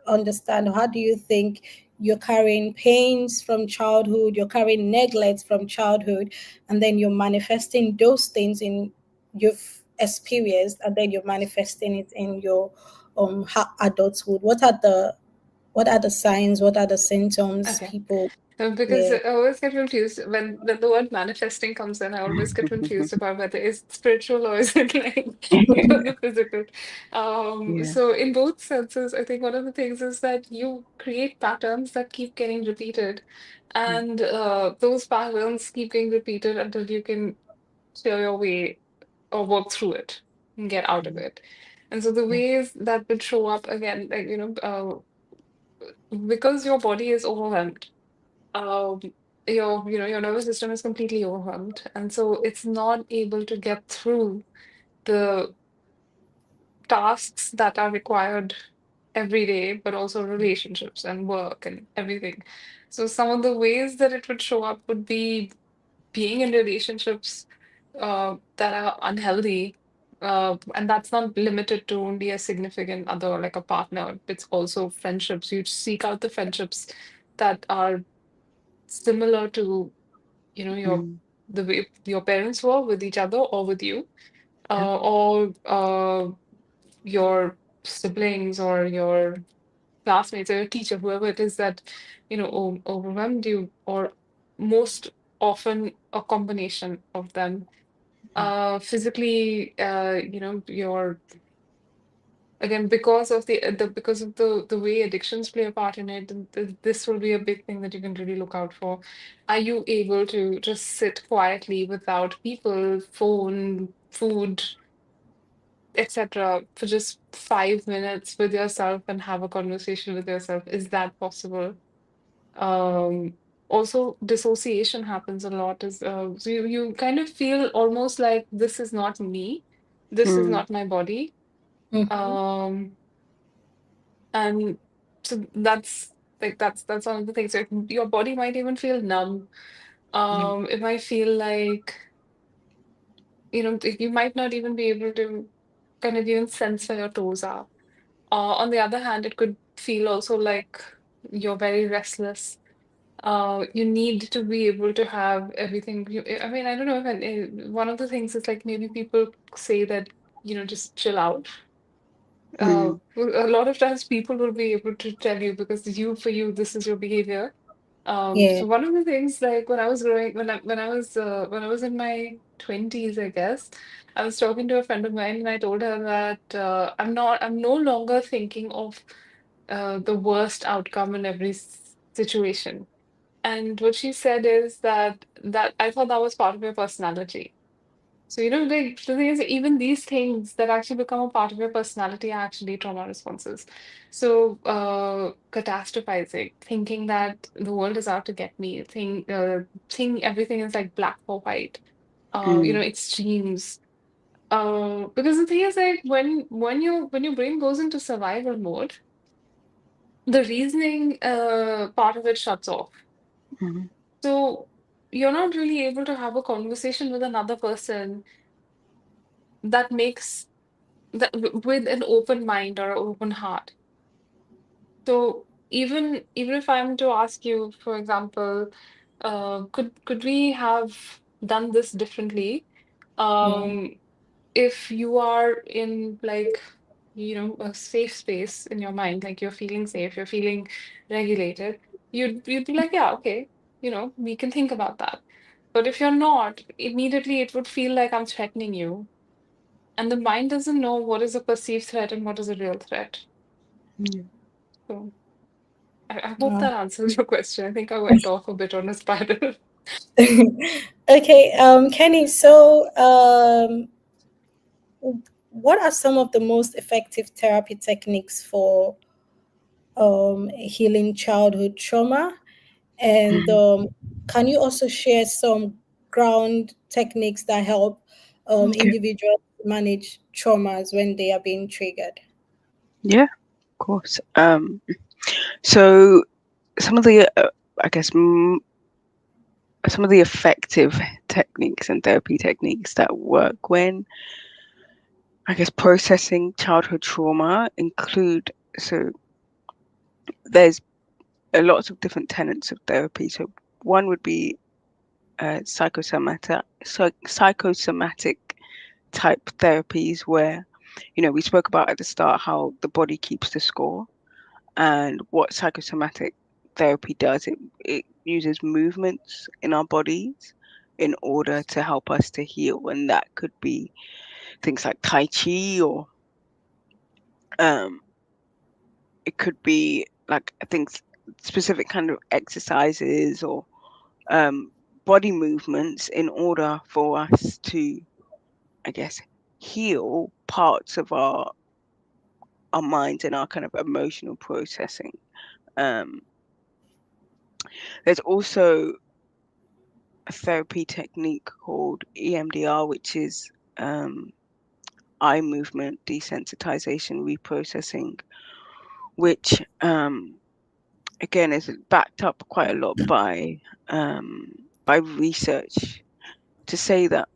understand, how do you think you're carrying pains from childhood, you're carrying neglect from childhood, and then you're manifesting those things in you've experienced, and then you're manifesting it in your adulthood? What are the signs, what are the symptoms Okay. Because yeah I always get confused when the word manifesting comes in. I always get confused about whether it's spiritual or is it like the physical. yeah. So in both senses, I think one of the things is that you create patterns that keep getting repeated, Mm, and those patterns keep getting repeated until you can clear your way or work through it and get out of mm, it. And so the yeah ways that would show up again, like because your body is overwhelmed, um, your nervous system is completely overwhelmed, and so it's not able to get through the tasks that are required every day, but also relationships and work and everything. So some of the ways that it would show up would be being in relationships that are unhealthy. And that's not limited to only a significant other, like a partner. It's also friendships. You seek out the friendships that are similar to your mm, the way your parents were with each other or with you, yeah. or your siblings or your classmates or your teacher, whoever it is that overwhelmed you, or most often a combination of them. Mm, Physically, your again, because of the way addictions play a part in it, this will be a big thing that you can really look out for. Are you able to just sit quietly without people, phone, food, etc., for just 5 minutes with yourself and have a conversation with yourself? Is that possible? Um, Also, dissociation happens a lot. So you kind of feel almost like this is not me, this is Mm. not my body. Mhm. Um, and so that's one of the things. So your body might even feel numb. Yeah. It might feel like, you might not even be able to kind of even sense where your toes are. On the other hand, it could feel also like you're very restless. You need to be able to have everything. I mean, I don't know if one of the things is like maybe people say that, just chill out. Mm. A lot of times people will be able to tell you because for you, this is your behavior. Yeah. So one of the things, like when I was growing, when I was in my 20s, I guess, I was talking to a friend of mine and I told her that I'm no longer thinking of the worst outcome in every situation. And what she said is that I thought that was part of your personality. So, like the thing is, even these things that actually become a part of your personality are actually trauma responses. So, catastrophizing, thinking that the world is out to get me, think everything is like black or white, Mm. extremes. Because the thing is, like when your brain goes into survival mode, the reasoning part of it shuts off. Mm. So you're not really able to have a conversation with another person that makes with an open mind or an open heart. So even if I'm to ask you, for example, could we have done this differently? Yeah. Um, if you are in like, a safe space in your mind, like you're feeling safe, you're feeling regulated, you'd be like, yeah, okay, we can think about that. But if you're not, immediately it would feel like I'm threatening you. And the mind doesn't know what is a perceived threat and what is a real threat. Yeah. So I hope Uh, that answers your question. I think I went off a bit on a spiral. okay, Kenny. So, what are some of the most effective therapy techniques for healing childhood trauma? And Mm. can you also share some ground techniques that help Okay. individuals manage traumas when they are being triggered? Yeah, of course. So some of the, I guess, some of the effective techniques and therapy techniques that work when, I guess, processing childhood trauma include, so there's a lots of different tenets of therapy. So one would be psychosomatic type therapies where, we spoke about at the start how the body keeps the score, and what psychosomatic therapy does, it uses movements in our bodies in order to help us to heal, and that could be things like tai chi, or um it could be like things, specific kind of exercises, or um body movements in order for us to, I guess, heal parts of our minds and our kind of emotional processing. um there's also a therapy technique called EMDR, which is um, eye movement desensitization reprocessing, which again is backed up quite a lot um, by research to say that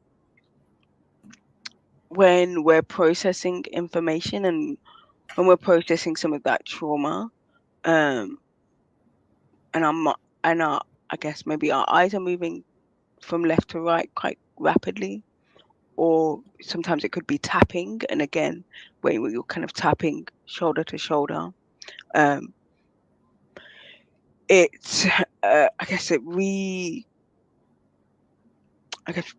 when we're processing information and when we're processing some of that trauma, um, and our, I guess maybe our eyes are moving from left to right quite rapidly, or sometimes it could be tapping. And again, when you're kind of tapping shoulder to shoulder, um, it's I guess it I guess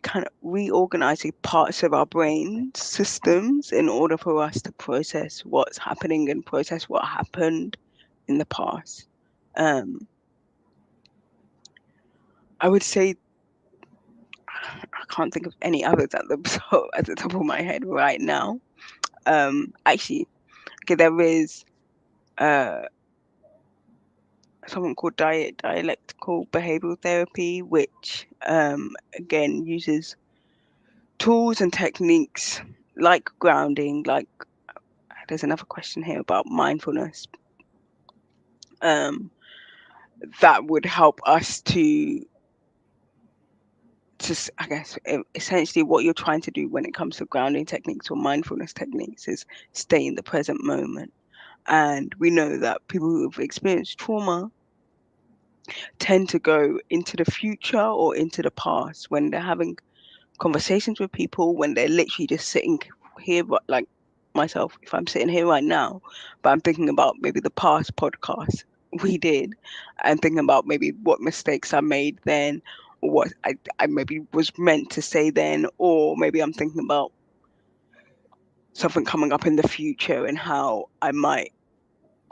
kind of reorganizing parts of our brain systems in order for us to process what's happening and process what happened in the past. Um, I would say I can't think of any others at the at the top of my head right now. Actually, okay, there is uh someone called dialectical behavioral therapy, which again uses tools and techniques like grounding, like there's another question here about mindfulness, um, that would help us to I guess essentially what you're trying to do when it comes to grounding techniques or mindfulness techniques is stay in the present moment. And we know that people who have experienced trauma tend to go into the future or into the past when they're having conversations with people, when they're literally just sitting here, but like myself, if I'm sitting here right now, but I'm thinking about maybe the past podcast we did and thinking about maybe what mistakes I made then, or what I maybe was meant to say then, or maybe I'm thinking about something coming up in the future and how I might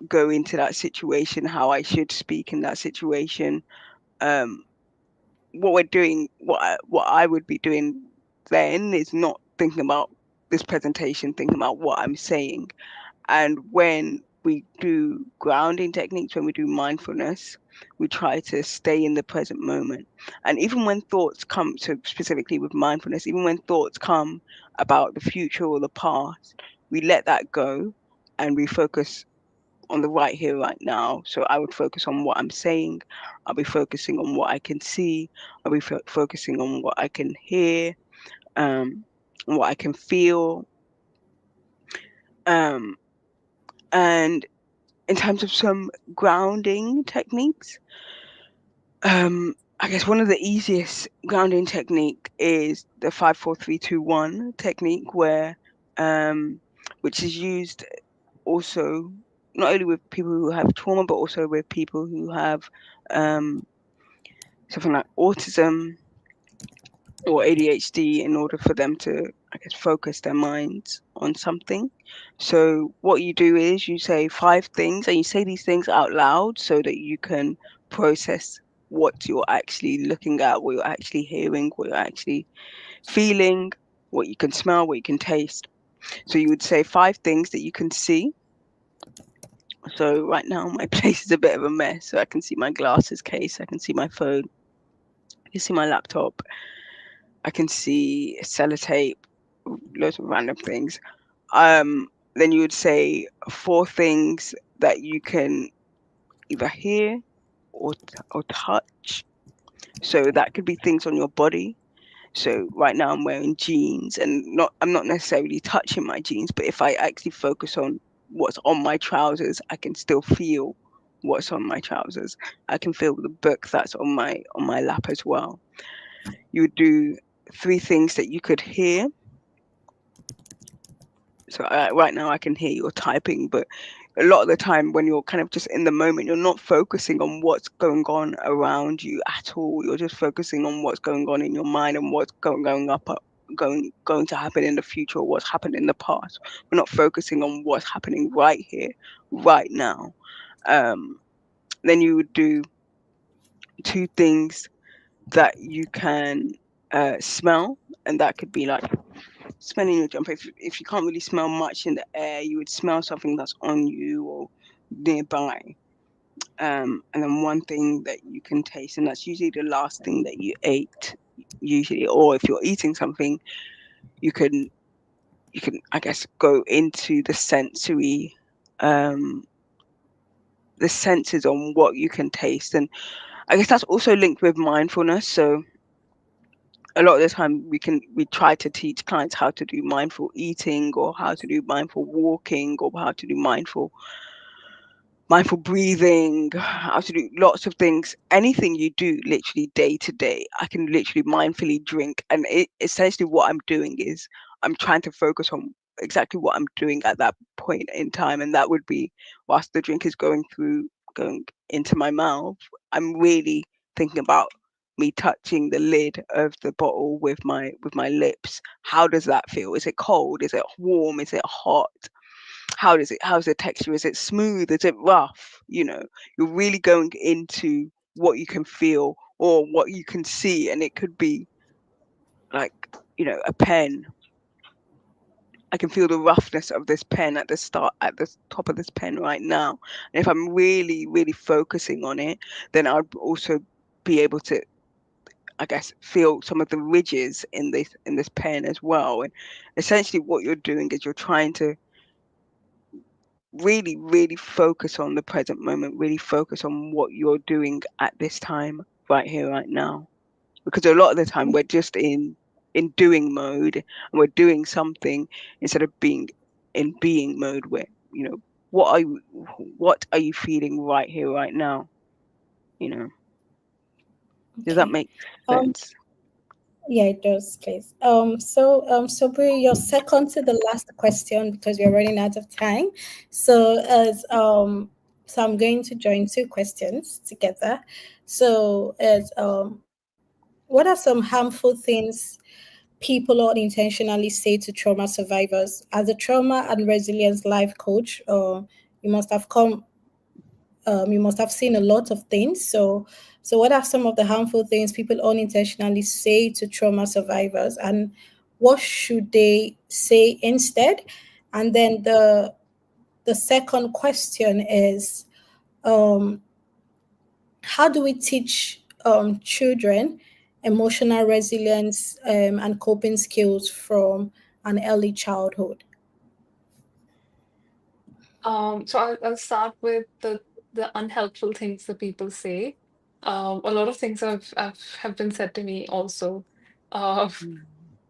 go into that situation, how I should speak in that situation. Um, what we're doing, what I would be doing then is not thinking about this presentation, thinking about what I'm saying. And when we do grounding techniques, when we do mindfulness, we try to stay in the present moment. And even when thoughts come, so specifically with mindfulness, even when thoughts come about the future or the past, we let that go and we focus on the right here, right now. So I would focus on what I'm saying. I'll be focusing on what I can see. I'll be focusing on what I can hear, um, what I can feel. Um, and in terms of some grounding techniques, I guess one of the easiest grounding technique is the 5 4 3 2 1 technique, where which is used also not only with people who have trauma, but also with people who have um, something like autism or ADHD in order for them to, I guess, focus their minds on something. So what you do is you say 5 things and you say these things out loud so that you can process what you're actually looking at, what you're actually hearing, what you're actually feeling, what you can smell, what you can taste. So you would say 5 things that you can see. So right now my place is a bit of a mess. So I can see my glasses case, I can see my phone, I can see my laptop, I can see sellotape, loads of random things. Then you would say 4 things that you can either hear or touch. So that could be things on your body. So right now I'm wearing jeans and I'm not necessarily touching my jeans, but if I actually focus on what's on my trousers, I can still feel what's on my trousers. I can feel the book that's on my lap as well. You would do 3 things that you could hear. So right now I can hear you're typing, but a lot of the time when you're kind of just in the moment, you're not focusing on what's going on around you at all. You're just focusing on what's going on in your mind and what's going to happen in the future or what's happened in the past. We're not focusing on what's happening right here, right now. Um, then you would do 2 things that you can smell, and that could be like smelling your jumper. If you can't really smell much in the air, you would smell something that's on you or nearby. And then 1 thing that you can taste, and that's usually the last thing that you ate, usually. Or if you're eating something, you can I guess go into um, the senses on what you can taste, and I guess that's also linked with mindfulness. So a lot of the time we try to teach clients how to do mindful eating or how to do mindful walking or how to do mindful breathing, how to do lots of things. Anything you do literally day to day, I can literally mindfully drink, and essentially what I'm doing is I'm trying to focus on exactly what I'm doing at that point in time, and that would be whilst the drink is going into my mouth, I'm really thinking about me touching the lid of the bottle with my lips. How does that feel? Is it cold? Is it warm? Is it hot? How's the texture? Is it smooth? Is it rough? You're really going into what you can feel or what you can see, and it could be like, a pen. I can feel the roughness of this pen at the top of this pen right now. And if I'm really, really focusing on it, then I'd also be able to, I guess, feel some of the ridges in this pen as well. And essentially what you're doing is you're trying to really, really focus on the present moment, really focus on what you're doing at this time, right here, right now. Because a lot of the time we're just in doing mode, and we're doing something instead of being in being mode, where, what are you what are you feeling right here, right now? You know, does that Okay. make Um, sense? yeah, it does, please. So Bri, you're second to the last question because we're running out of time. So I'm going to join two questions together. So as what are some harmful things people unintentionally say to trauma survivors? As a trauma and resilience life coach, you must have come you must have seen a lot of things. So what are some of the harmful things people unintentionally say to trauma survivors, and what should they say instead? And then the second question is, um, how do we teach children emotional resilience and coping skills from an early childhood? So I'll start with the unhelpful things that people say. A lot of things have been said to me also. Uh, Mm,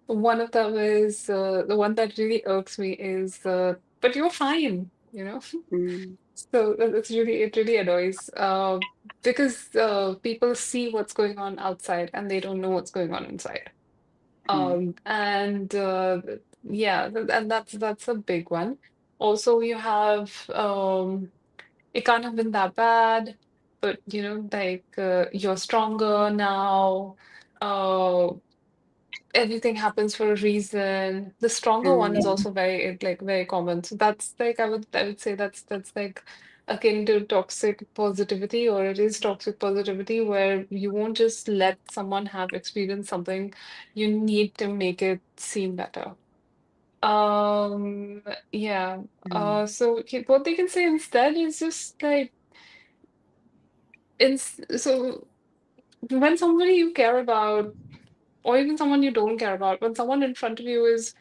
one of them is the one that really irks me is but you're fine, you know? mm, So it really annoys because people see what's going on outside and they don't know what's going on inside. mm, And yeah, and that's a big one. Also, you have it can't have been that bad, but like you're stronger now. Uh, Everything happens for a reason. The stronger one is mm, also very common. So that's like I would say that's like akin to toxic positivity, or it is toxic positivity where you won't just let someone have experienced something. You need to make it seem better. Um, yeah. mm, What they can say instead is just like so when somebody you care about, or even someone you don't care about, when someone in front of you is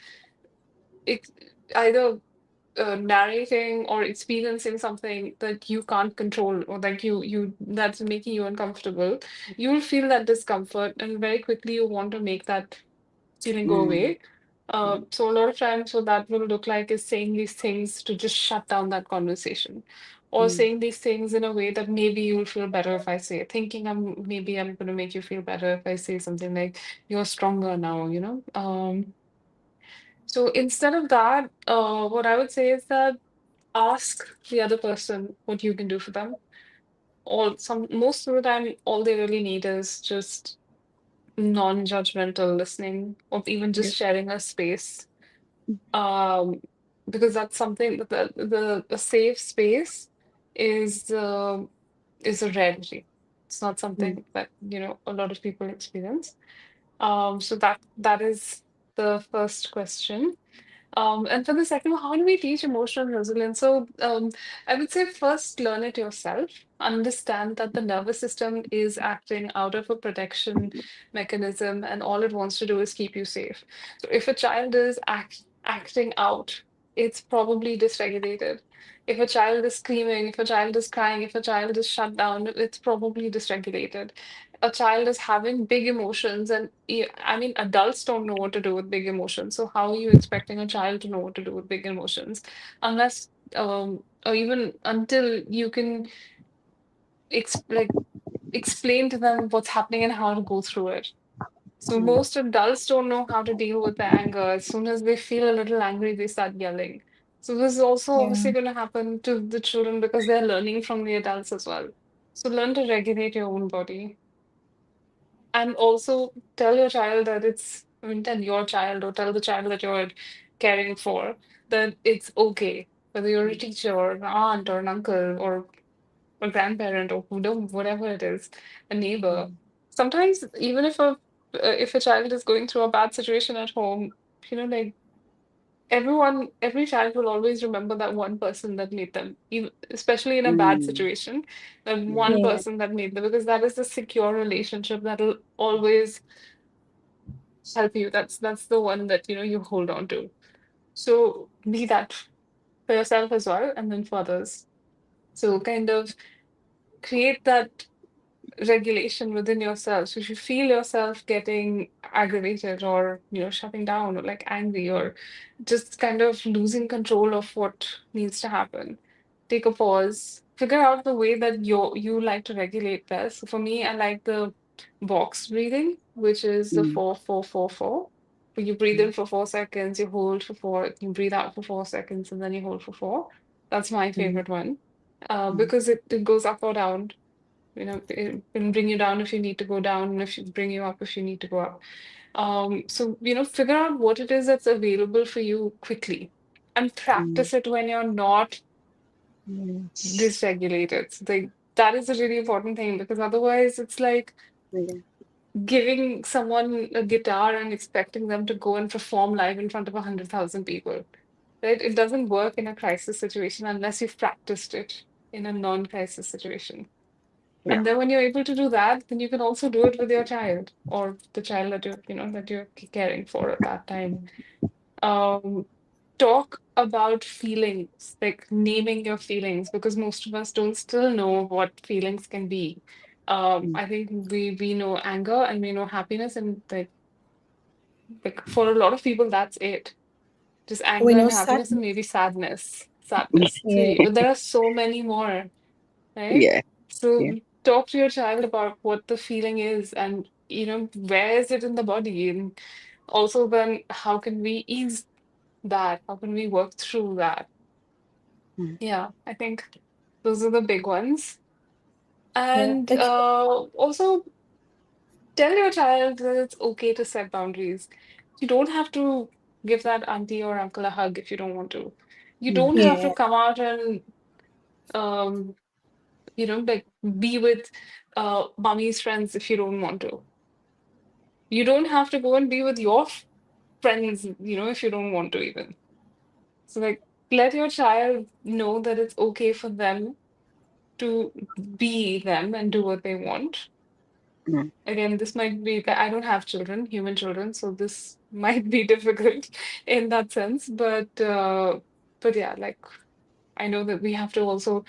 ex either narrating or experiencing something that you can't control, or like you that's making you uncomfortable, you'll feel that discomfort and very quickly you want to make that feeling go mm, away. So a lot of times what that will look like is saying these things to just shut down that conversation, or mm, saying these things in a way that maybe you'll feel better if I say it, thinking I'm going to make you feel better if I say something like you're stronger now, so instead of that, what I would say is that ask the other person what you can do for them. Most of the time, all they really need is just non-judgmental listening, or even yeah, just sharing a space. Um, because that's something that the safe space is uh, is a rarity. It's not mm, something that a lot of people experience. So that is the first question. And for the second one, how do we teach emotional resilience? So, I would say first learn it yourself. Understand that the nervous system is acting out of a protection mechanism, and all it wants to do is keep you safe. So, if a child is acting out, it's probably dysregulated. If a child is screaming, if a child is crying, if a child is shut down, it's probably dysregulated. A child is having big emotions, and I mean, adults don't know what to do with big emotions. So how are you expecting a child to know what to do with big emotions, unless or even until you can like explain to them what's happening and how to go through it. So mm, most adults don't know how to deal with their anger. As soon as they feel a little angry, they start yelling. So this is also Yeah. obviously going to happen to the children because they're learning from the adults as well. So learn to regulate your own body. And also tell your child that it's, I mean, tell your child or tell the child that you're caring for that it's okay, whether you're a teacher or an aunt or an uncle or a grandparent or whatever it is, a neighbor. Sometimes even if a child is going through a bad situation at home, like every child will always remember that one person that made them, even, especially in a bad Mm. situation, that Yeah. one Yeah. person that made them, because that is a secure relationship that'll always help you. That's the one that you hold on to. So be that for yourself as well, and then for others. So kind of create that regulation within yourself. So if you feel yourself getting aggravated or shutting down or like angry or just kind of losing control of what needs to happen, take a pause, figure out the way that you like to regulate best. So for me, I like the box breathing, which is the Mm. 4-4-4-4. Where you breathe in for 4 seconds, you hold for four, you breathe out for 4 seconds, and then you hold for four. That's my Mm. favorite one. Mm. Because it goes up or down. It can bring you down if you need to go down, and if you bring you up if you need to go up. So, figure out what it is that's available for you quickly and Mm. practice it when you're not Yes. dysregulated. So that is a really important thing because otherwise it's like Yeah. giving someone a guitar and expecting them to go and perform live in front of 100,000 people. Right? It doesn't work in a crisis situation unless you've practiced it in a non-crisis situation. Yeah. And then when you're able to do that, then you can also do it with your child or the child that you're caring for at that time. Um, Talk about feelings, like naming your feelings, because most of us don't still know what feelings can be. Mm. I think we know anger and we know happiness, and like for a lot of people, that's it. Just We anger know and happiness and sadness. maybe sadness. Sadness, Yeah. three. But there are so many more, right? Yeah. Yeah. So talk to your child about what the feeling is and where is it in the body, and also then how can we ease that? How can we work through that? Mm. Yeah, I think those are the big ones. Yeah. And Okay. also tell your child that it's okay to set boundaries. You don't have to give that auntie or uncle a hug if you don't want to. You Mm. don't have to Yeah. come out and um, like be with mommy's friends if you don't want to. You don't have to go and be with your friends, if you don't want to even. So like let your child know that it's okay for them to be them and do what they want. Mm. Again, this might be that I don't have children, human children, so this might be difficult in that sense. But yeah, like I know that we have to also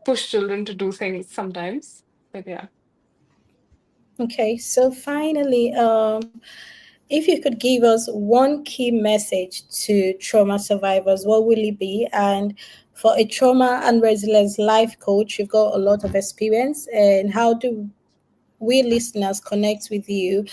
push children to do things sometimes. But yeah. Okay. So finally, if you could give us one key message to trauma survivors, what will it be? And for a trauma and resilience life coach, you've got a lot of experience. And how do we listeners connect with you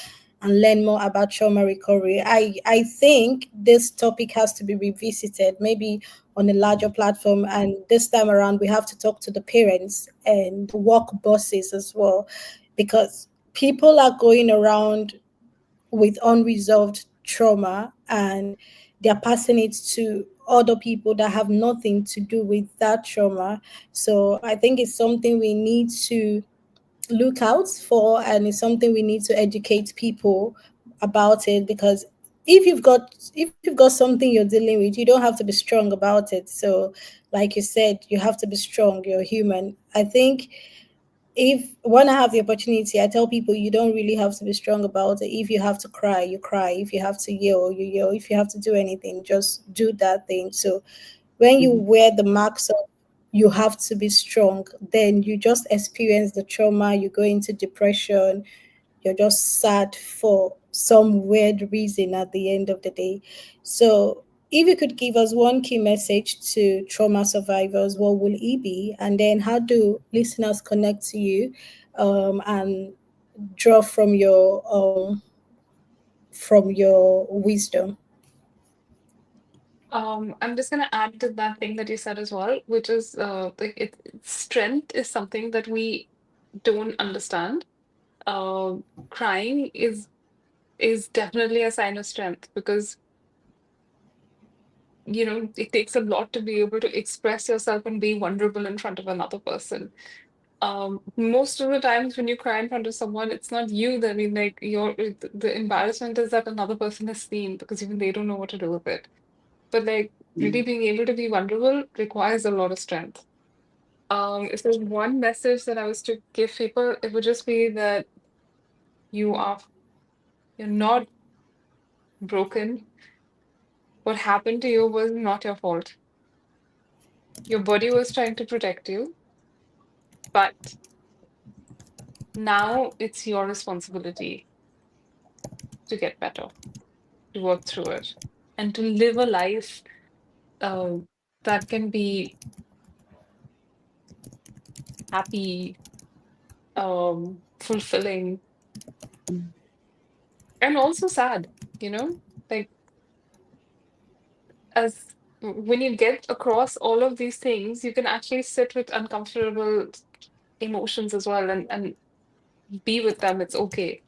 and learn more about trauma recovery? I think this topic has to be revisited, maybe on a larger platform. And this time around, we have to talk to the parents and work bosses as well, because people are going around with unresolved trauma and they're passing it to other people that have nothing to do with that trauma. So I think it's something we need to look out for, and it's something we need to educate people about it, because if you've got something you're dealing with, you don't have to be strong about it. So like you said, you have to be strong, you're human. I think if when I have the opportunity, I tell people you don't really have to be strong about it. If you have to cry, you cry. If you have to yell, you yell. If you have to do anything, just do that thing. So when you Mm. wear the marks of you have to be strong, then you just experience the trauma, you go into depression, you're just sad for some weird reason at the end of the day. So if you could give us one key message to trauma survivors, what will it be? And then how do listeners connect to you, and draw from your wisdom? I'm just gonna add to that thing that you said as well, which is strength is something that we don't understand. crying is definitely a sign of strength because it takes a lot to be able to express yourself and be vulnerable in front of another person. Most of the times when you cry in front of someone, it's not you that, I mean, like, the embarrassment is that another person has seen because even they don't know what to do with it. But like really Mm. being able to be vulnerable requires a lot of strength. If there's one message that I was to give people, it would just be that you are you're not broken. What happened to you was not your fault. Your body was trying to protect you, but now it's your responsibility to get better, to work through it, and to live a life uh, that can be happy, fulfilling, Mm. and also sad, like as when you get across all of these things, you can actually sit with uncomfortable emotions as well and be with them. It's okay.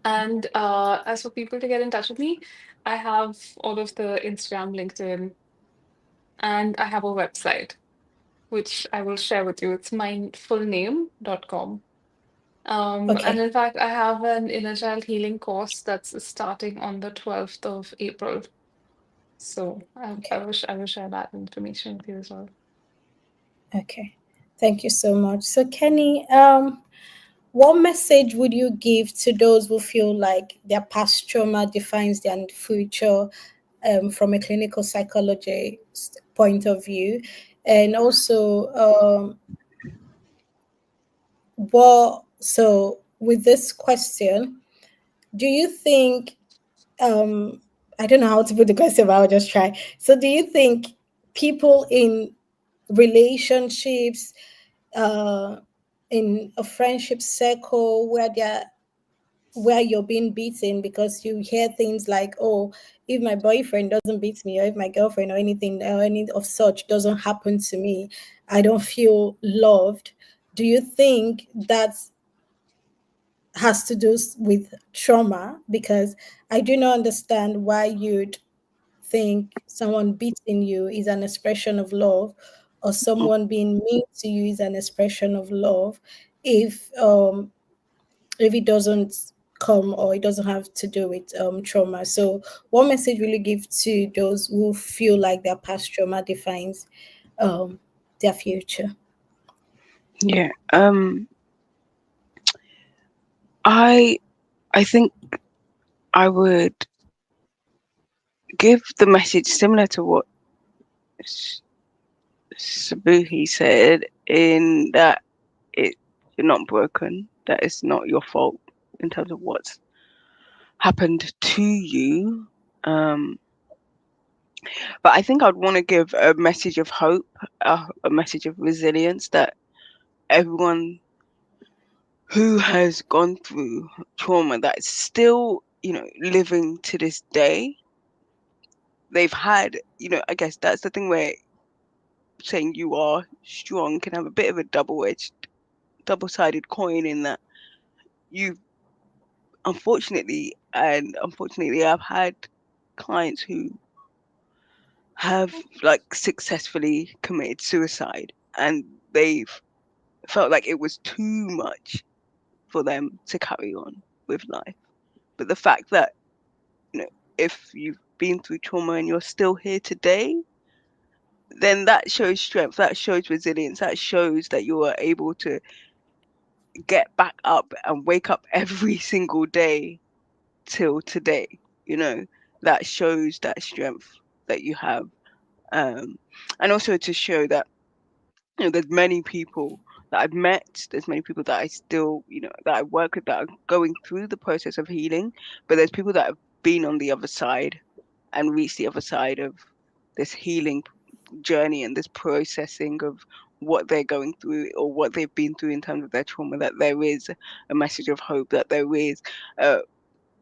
And as for people to get in touch with me, I have all of the Instagram, LinkedIn, and I have a website, which I will share with you. It's mindfulname.com. And Okay. in fact, I have an inner child healing course that's starting on the 12th of April. So I Okay. wish I will share that information with you as well. Okay. Thank you so much. So, Kenny, what message would you give to those who feel like their past trauma defines their future, from a clinical psychologist point of view? And also, with this question, do you think, um, I don't know how to put the question, but I'll just try. So, do you think people in relationships, uh, in a friendship circle where you're being beaten, because you hear things like, oh, if my boyfriend doesn't beat me, or if my girlfriend or anything or any of such doesn't happen to me, I don't feel loved. Do you think that has to do with trauma? Because I do not understand why you'd think someone beating you is an expression of love, or someone being mean to you is an expression of love, if if it doesn't come, or it doesn't have to do with trauma. So what message will you give to those who feel like their past trauma defines their future? Yeah. I I think I would give the message similar to what S- Subuhi said, in that it you're not broken. That it's not your fault in terms of what's happened to you. Um, but I think I'd want to give a message of hope, a message of resilience, that everyone who has gone through trauma, that's still, living to this day, they've had, I guess that's the thing where saying you are strong can have a bit of a double-sided coin, in that you unfortunately I've had clients who have like successfully committed suicide, and they've felt like it was too much for them to carry on with life. But the fact that, you know, if you've been through trauma and you're still here today, then that shows strength, that shows resilience, that shows that you are able to get back up and wake up every single day till today. You know, that shows that strength that you have. Um, and also to show that, there's many people that I've met, there's many people that I still, that I work with, that are going through the process of healing, but there's people that have been on the other side and reached the other side of this healing journey and this processing of what they're going through or what they've been through in terms of their trauma, that there is a message of hope, that there is a,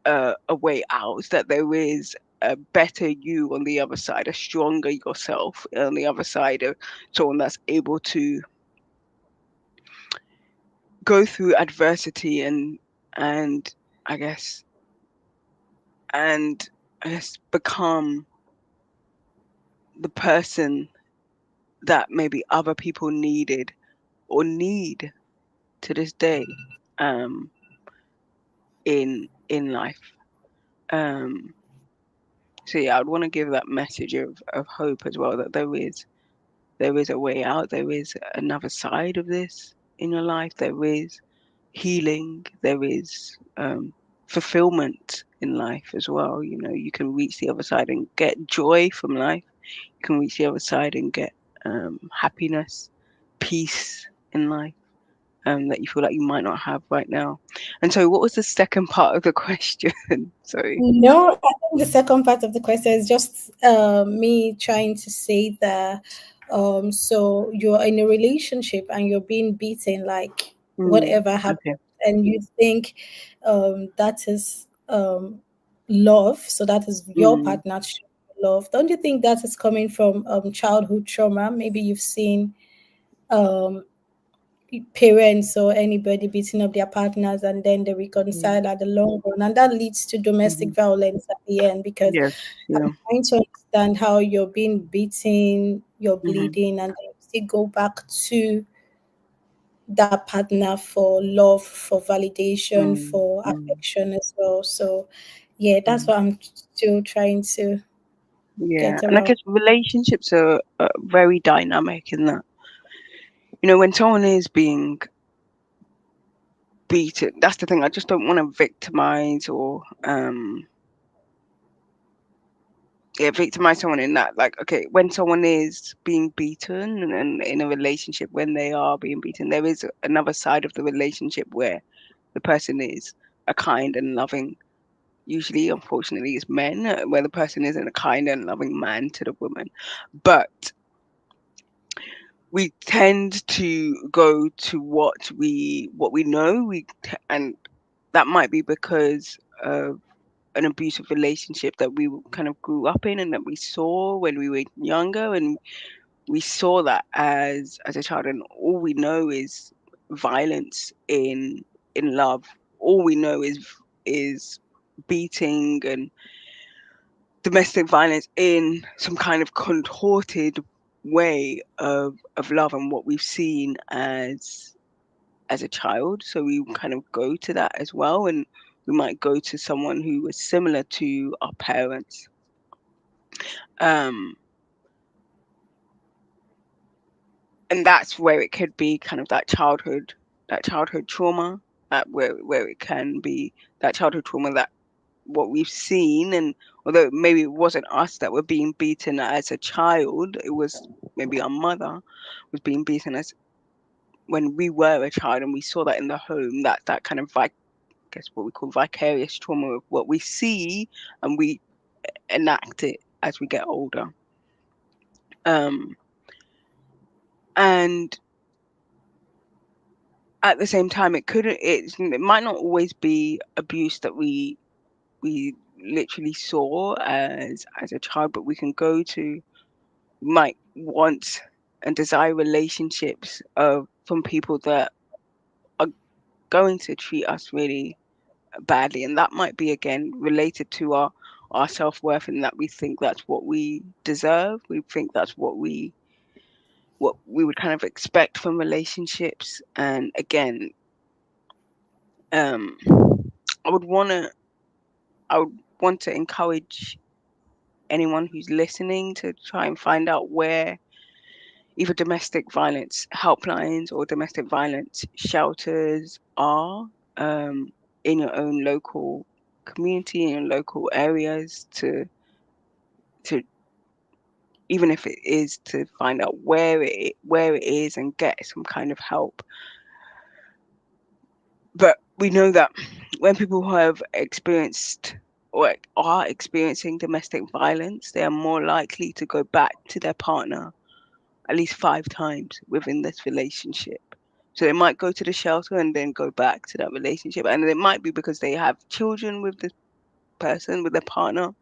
a way out, that there is a better you on the other side, a stronger yourself on the other side of someone that's able to go through adversity and I guess and I guess become the person that maybe other people needed or need to this day, um, in life. Um, so yeah, I'd want to give that message of hope as well, that there is a way out, there is another side of this in your life, there is healing, there is fulfillment in life as well. You know, you can reach the other side and get joy from life. You can reach the other side and get happiness, peace in life, that you feel like you might not have right now. And so, what was the second part of the question? Sorry. No, I think the second part of the question is just me trying to say that so you're in a relationship and you're being beaten, like whatever happened, Okay. and you think that is love, so that is your Mm, partner showing love. Don't you think that is coming from childhood trauma? Maybe you've seen um, parents or anybody beating up their partners and then they mm, reconcile at the long run, and that leads to domestic mhm. violence at the end, because Yes. Yeah. I'm trying to understand how you're being beaten, you're Hmm. bleeding, and then you still go back to that partner for love, for validation, Mm, for mm, affection as well. So yeah, that's mm. what I'm still trying to Yeah, get and I around. guess relationships are very dynamic in that. You know, when someone is being beaten, that's the thing. I just don't want to victimize or yeah, victimize someone in that. Like, okay, when someone is being beaten and in a relationship, when they are being beaten, there is another side of the relationship where the person is a kind and loving. Usually, unfortunately, it's men, where the person isn't a kind and loving man to the woman. But we tend to go to what we know. And that might be because of an abusive relationship that we kind of grew up in and that we saw when we were younger, and we saw that as a child, and all we know is violence in love. All we know is beating and domestic violence in some kind of contorted way of love, and what we've seen as a child. So we kind of go to that as well, and we might go to someone who was similar to our parents. Um, and that's where it could be kind of that childhood trauma, where it can be that childhood trauma, that what we've seen. And although maybe it wasn't us that were being beaten as a child, it was maybe our mother was being beaten as when we were a child, and we saw that in the home. That kind of guess what we call vicarious trauma of what we see, and we enact it as we get older. Um, and at the same time, it might not always be abuse that we literally saw as a child, but we can go to, might want and desire relationships from people that are going to treat us really badly, and that might be again related to our self-worth, and that we think that's what we deserve. We think that's what we would kind of expect from relationships. And again, um i would want to I would want to encourage anyone who's listening to try and find out where either domestic violence helplines or domestic violence shelters are, um, in your own local community, in your local areas, to even if it is to find out where it is and get some kind of help. But we know that when people who have experienced or are experiencing domestic violence, they are more likely to go back to their partner at least 5 times within this relationship. So they might go to the shelter and then go back to that relationship. And it might be because they have children with this person, with their partner,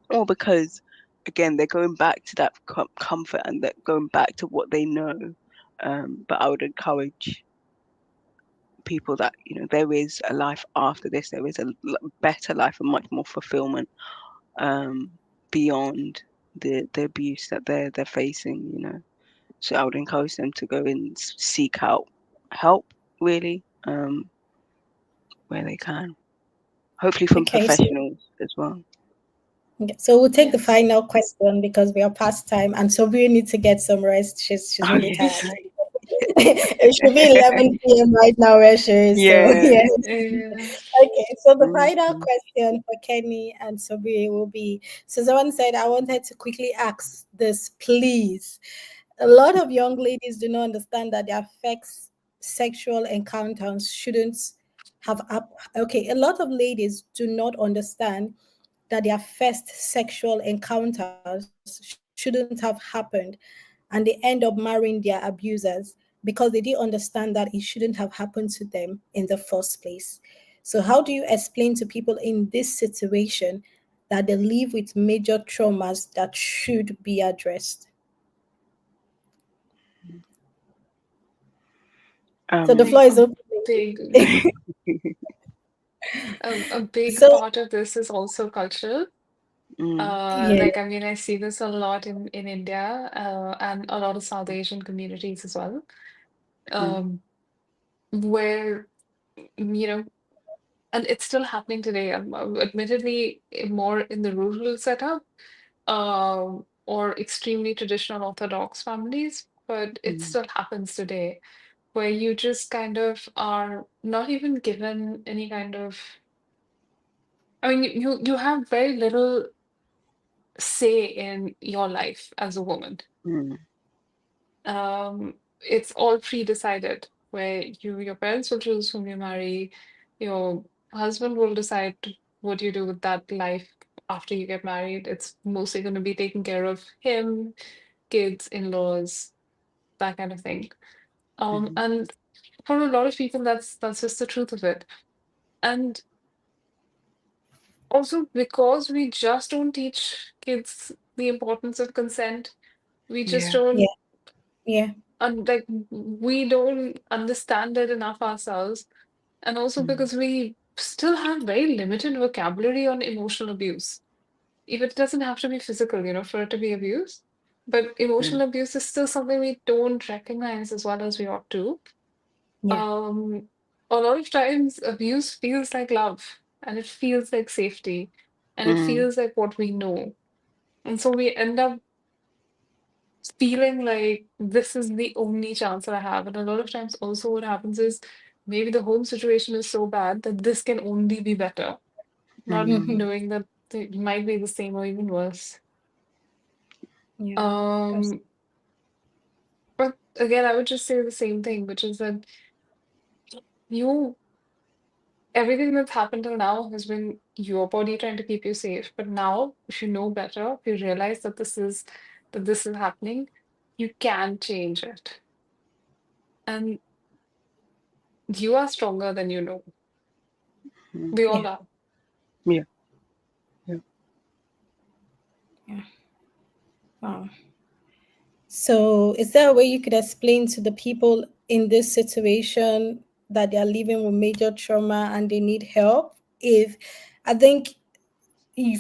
or because, again, they're going back to that comfort, and they're going back to what they know. But I would encourage people that there is a life after this. There is a better life and much more fulfillment beyond the abuse that they're facing. So I would encourage them to go and seek out help, really, where they can. Hopefully from Okay, so professionals as well. yeah, so we'll take the Yes. final question because we are past time, and so we need to get some rest. She's Oh really yes. tired. It should be 11 p.m. right now where she is. So Yeah. yeah. Yeah. Okay, so the final Mhm. question for Kenny and Sobi will be: so someone said, I wanted to quickly ask this, please. A lot of young ladies do not understand that their first sexual encounters shouldn't have up. Okay, a lot of ladies do not understand that their first sexual encounters shouldn't have happened, and they end up marrying their abusers because they didn't understand that it shouldn't have happened to them in the first place. So, how do you explain to people in this situation that they live with major traumas that should be addressed? So, I the Um. floor think is open. big a big So, part of this is also cultural. mm, yeah, Like, I mean, I see this a lot in India, and a lot of South Asian communities as well, mm, um, where, you know, and it's still happening today. Admittedly, more in the rural setup, or extremely traditional Orthodox families, but it mm, still happens today, where you just kind of are not even given any kind of, I mean, you have very little say in your life as a woman. mm, It's all pre-decided, where your parents will choose whom you marry, your husband will decide what you do with that life after you get married. It's mostly going to be taking care of him, kids, in-laws, that kind of thing. mhm, And for a lot of people, that's just the truth of it. And also because we just don't teach kids the importance of consent, we just yeah. yeah, don't yeah. like we don't understand it enough ourselves, and also Mm, because we still have very limited vocabulary on emotional abuse. Even it doesn't have to be physical, for it to be abuse, but mm, emotional abuse is still something we don't recognize as well as we ought to. Yeah. um a lot of times abuse feels like love, and it feels like safety, and it mm, feels like what we know, and so we end up feeling like this is the only chance that I have. And a lot of times, also, what happens is maybe the home situation is so bad that this can only be better, not mm, Hmm. knowing that it might be the same or even worse. Yeah. That's, Um, but again, I would just say the same thing, which is that you, everything that's happened till now has been your body trying to keep you safe. But now, if you know better, if you realize that this is happening, you can change it. And you are stronger than you know. mm, We all yeah. are. yeah. Yeah. Yeah. Wow. So, is there a way you could explain to the people in this situation that they are living with major trauma and they need help? If I think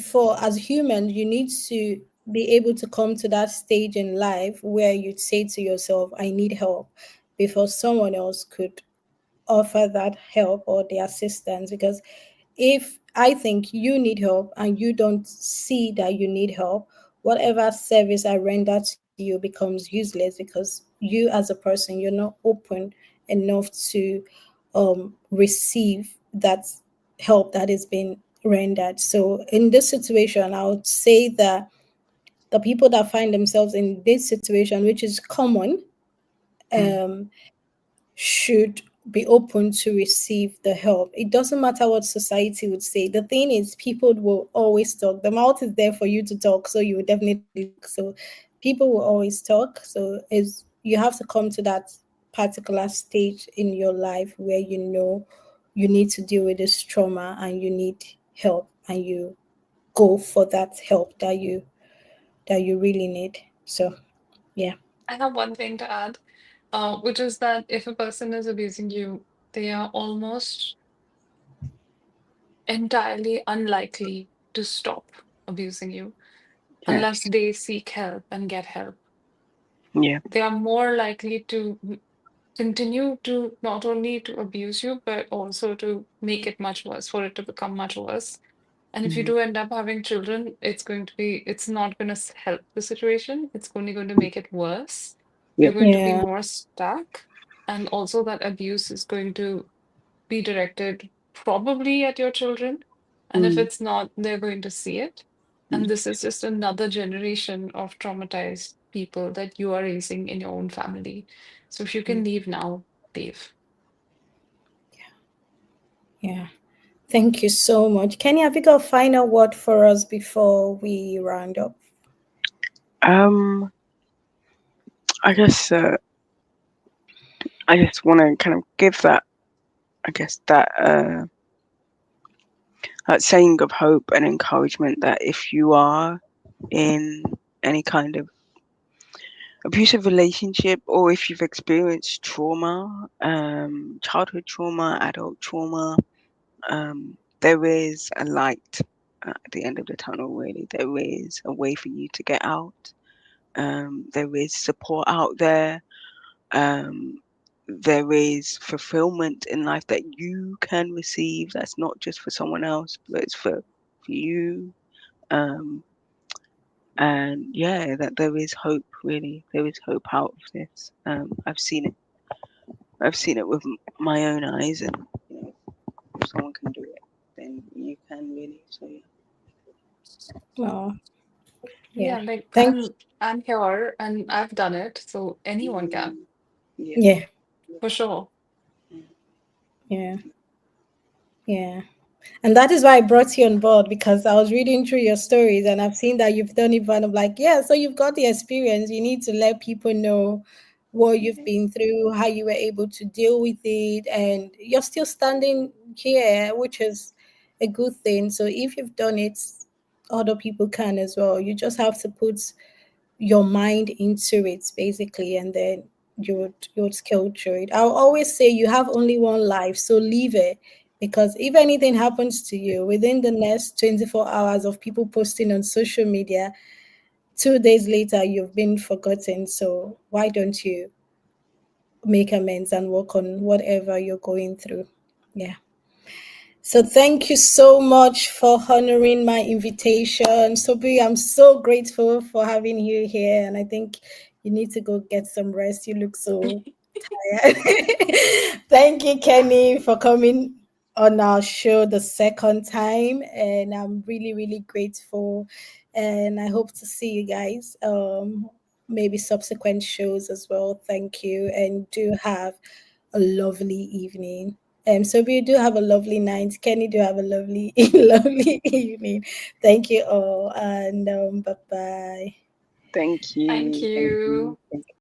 for as humans, you need to be able to come to that stage in life where you'd say to yourself, I need help, before someone else could offer that help or the assistance. Because if I think you need help and you don't see that you need help, whatever service I render to you becomes useless because you as a person, you're not open enough to receive that help that is being rendered. So in this situation, I would say that the people that find themselves in this situation, which is common, Mm, um, should be open to receive the help. It doesn't matter what society would say. The thing is, people will always talk. The mouth is there for you to talk, so you will definitely talk. So people will always talk. So is you have to come to that particular stage in your life where you know you need to deal with this trauma and you need help and you go for that help that you really need. So yeah. I have one thing to add, which is that if a person is abusing you, they are almost entirely unlikely to stop abusing you unless Yes. they seek help and get help. Yeah. They are more likely to continue to not only to abuse you, but also to make it much worse, for it to become much worse. And if you Mm-hmm. do end up having children, it's not going to help the situation. It's only going to make it worse. You're Yep. going to be Yeah. more stuck. And also, that abuse is going to be directed probably at your children. And if Mm. it's not, they're going to see it. And this is just another generation of traumatized people that you are raising in your own family. So if you Mm. can leave now, leave. Yeah. Thank you so much. Kenny, have you got a final word for us before we round up? Um, I guess I just want to kind of give that, I guess that saying of hope and encouragement that if you are in any kind of abusive relationship, or if you've experienced trauma, childhood trauma, adult trauma, there is a light at the end of the tunnel. Really, there is a way for you to get out. There is support out there. Um, there is fulfillment in life that you can receive. That's not just for someone else, but it's for you. Um, and yeah, that there is hope. Really, there is hope out of this. I've seen it. I've seen it with my own eyes, and if someone can do it, then you can really. So yeah. Oh, yeah. Yeah, like Thank I'm here and I've done it, so anyone can, Yeah. Yeah. for sure. Mm. Yeah. Yeah. And that is why I brought you on board, because I was reading through your stories and I've seen that you've done it. And I'm like, yeah, so you've got the experience. You need to let people know what you've been through, how you were able to deal with it. And you're still standing here, which is a good thing. So if you've done it, other people can as well. You just have to put your mind into it basically, and then you would scale through it. I'll always say you have only one life, so live it, because if anything happens to you within the next 24 hours of people posting on social media, 2 days later you've been forgotten. So why don't you make amends and work on whatever you're going through? Yeah. So thank you so much for honoring my invitation. Sobi, I'm so grateful for having you here. And I think you need to go get some rest. You look so tired. Thank you, Kenny, for coming on our show the second time. And I'm really, really grateful. And I hope to see you guys. Maybe subsequent shows as well. Thank you. And do have a lovely evening. So we do have a lovely night. Kenny do have a lovely, lovely evening. Thank you all, and bye bye. Thank Thank you. Thank you. you. Thank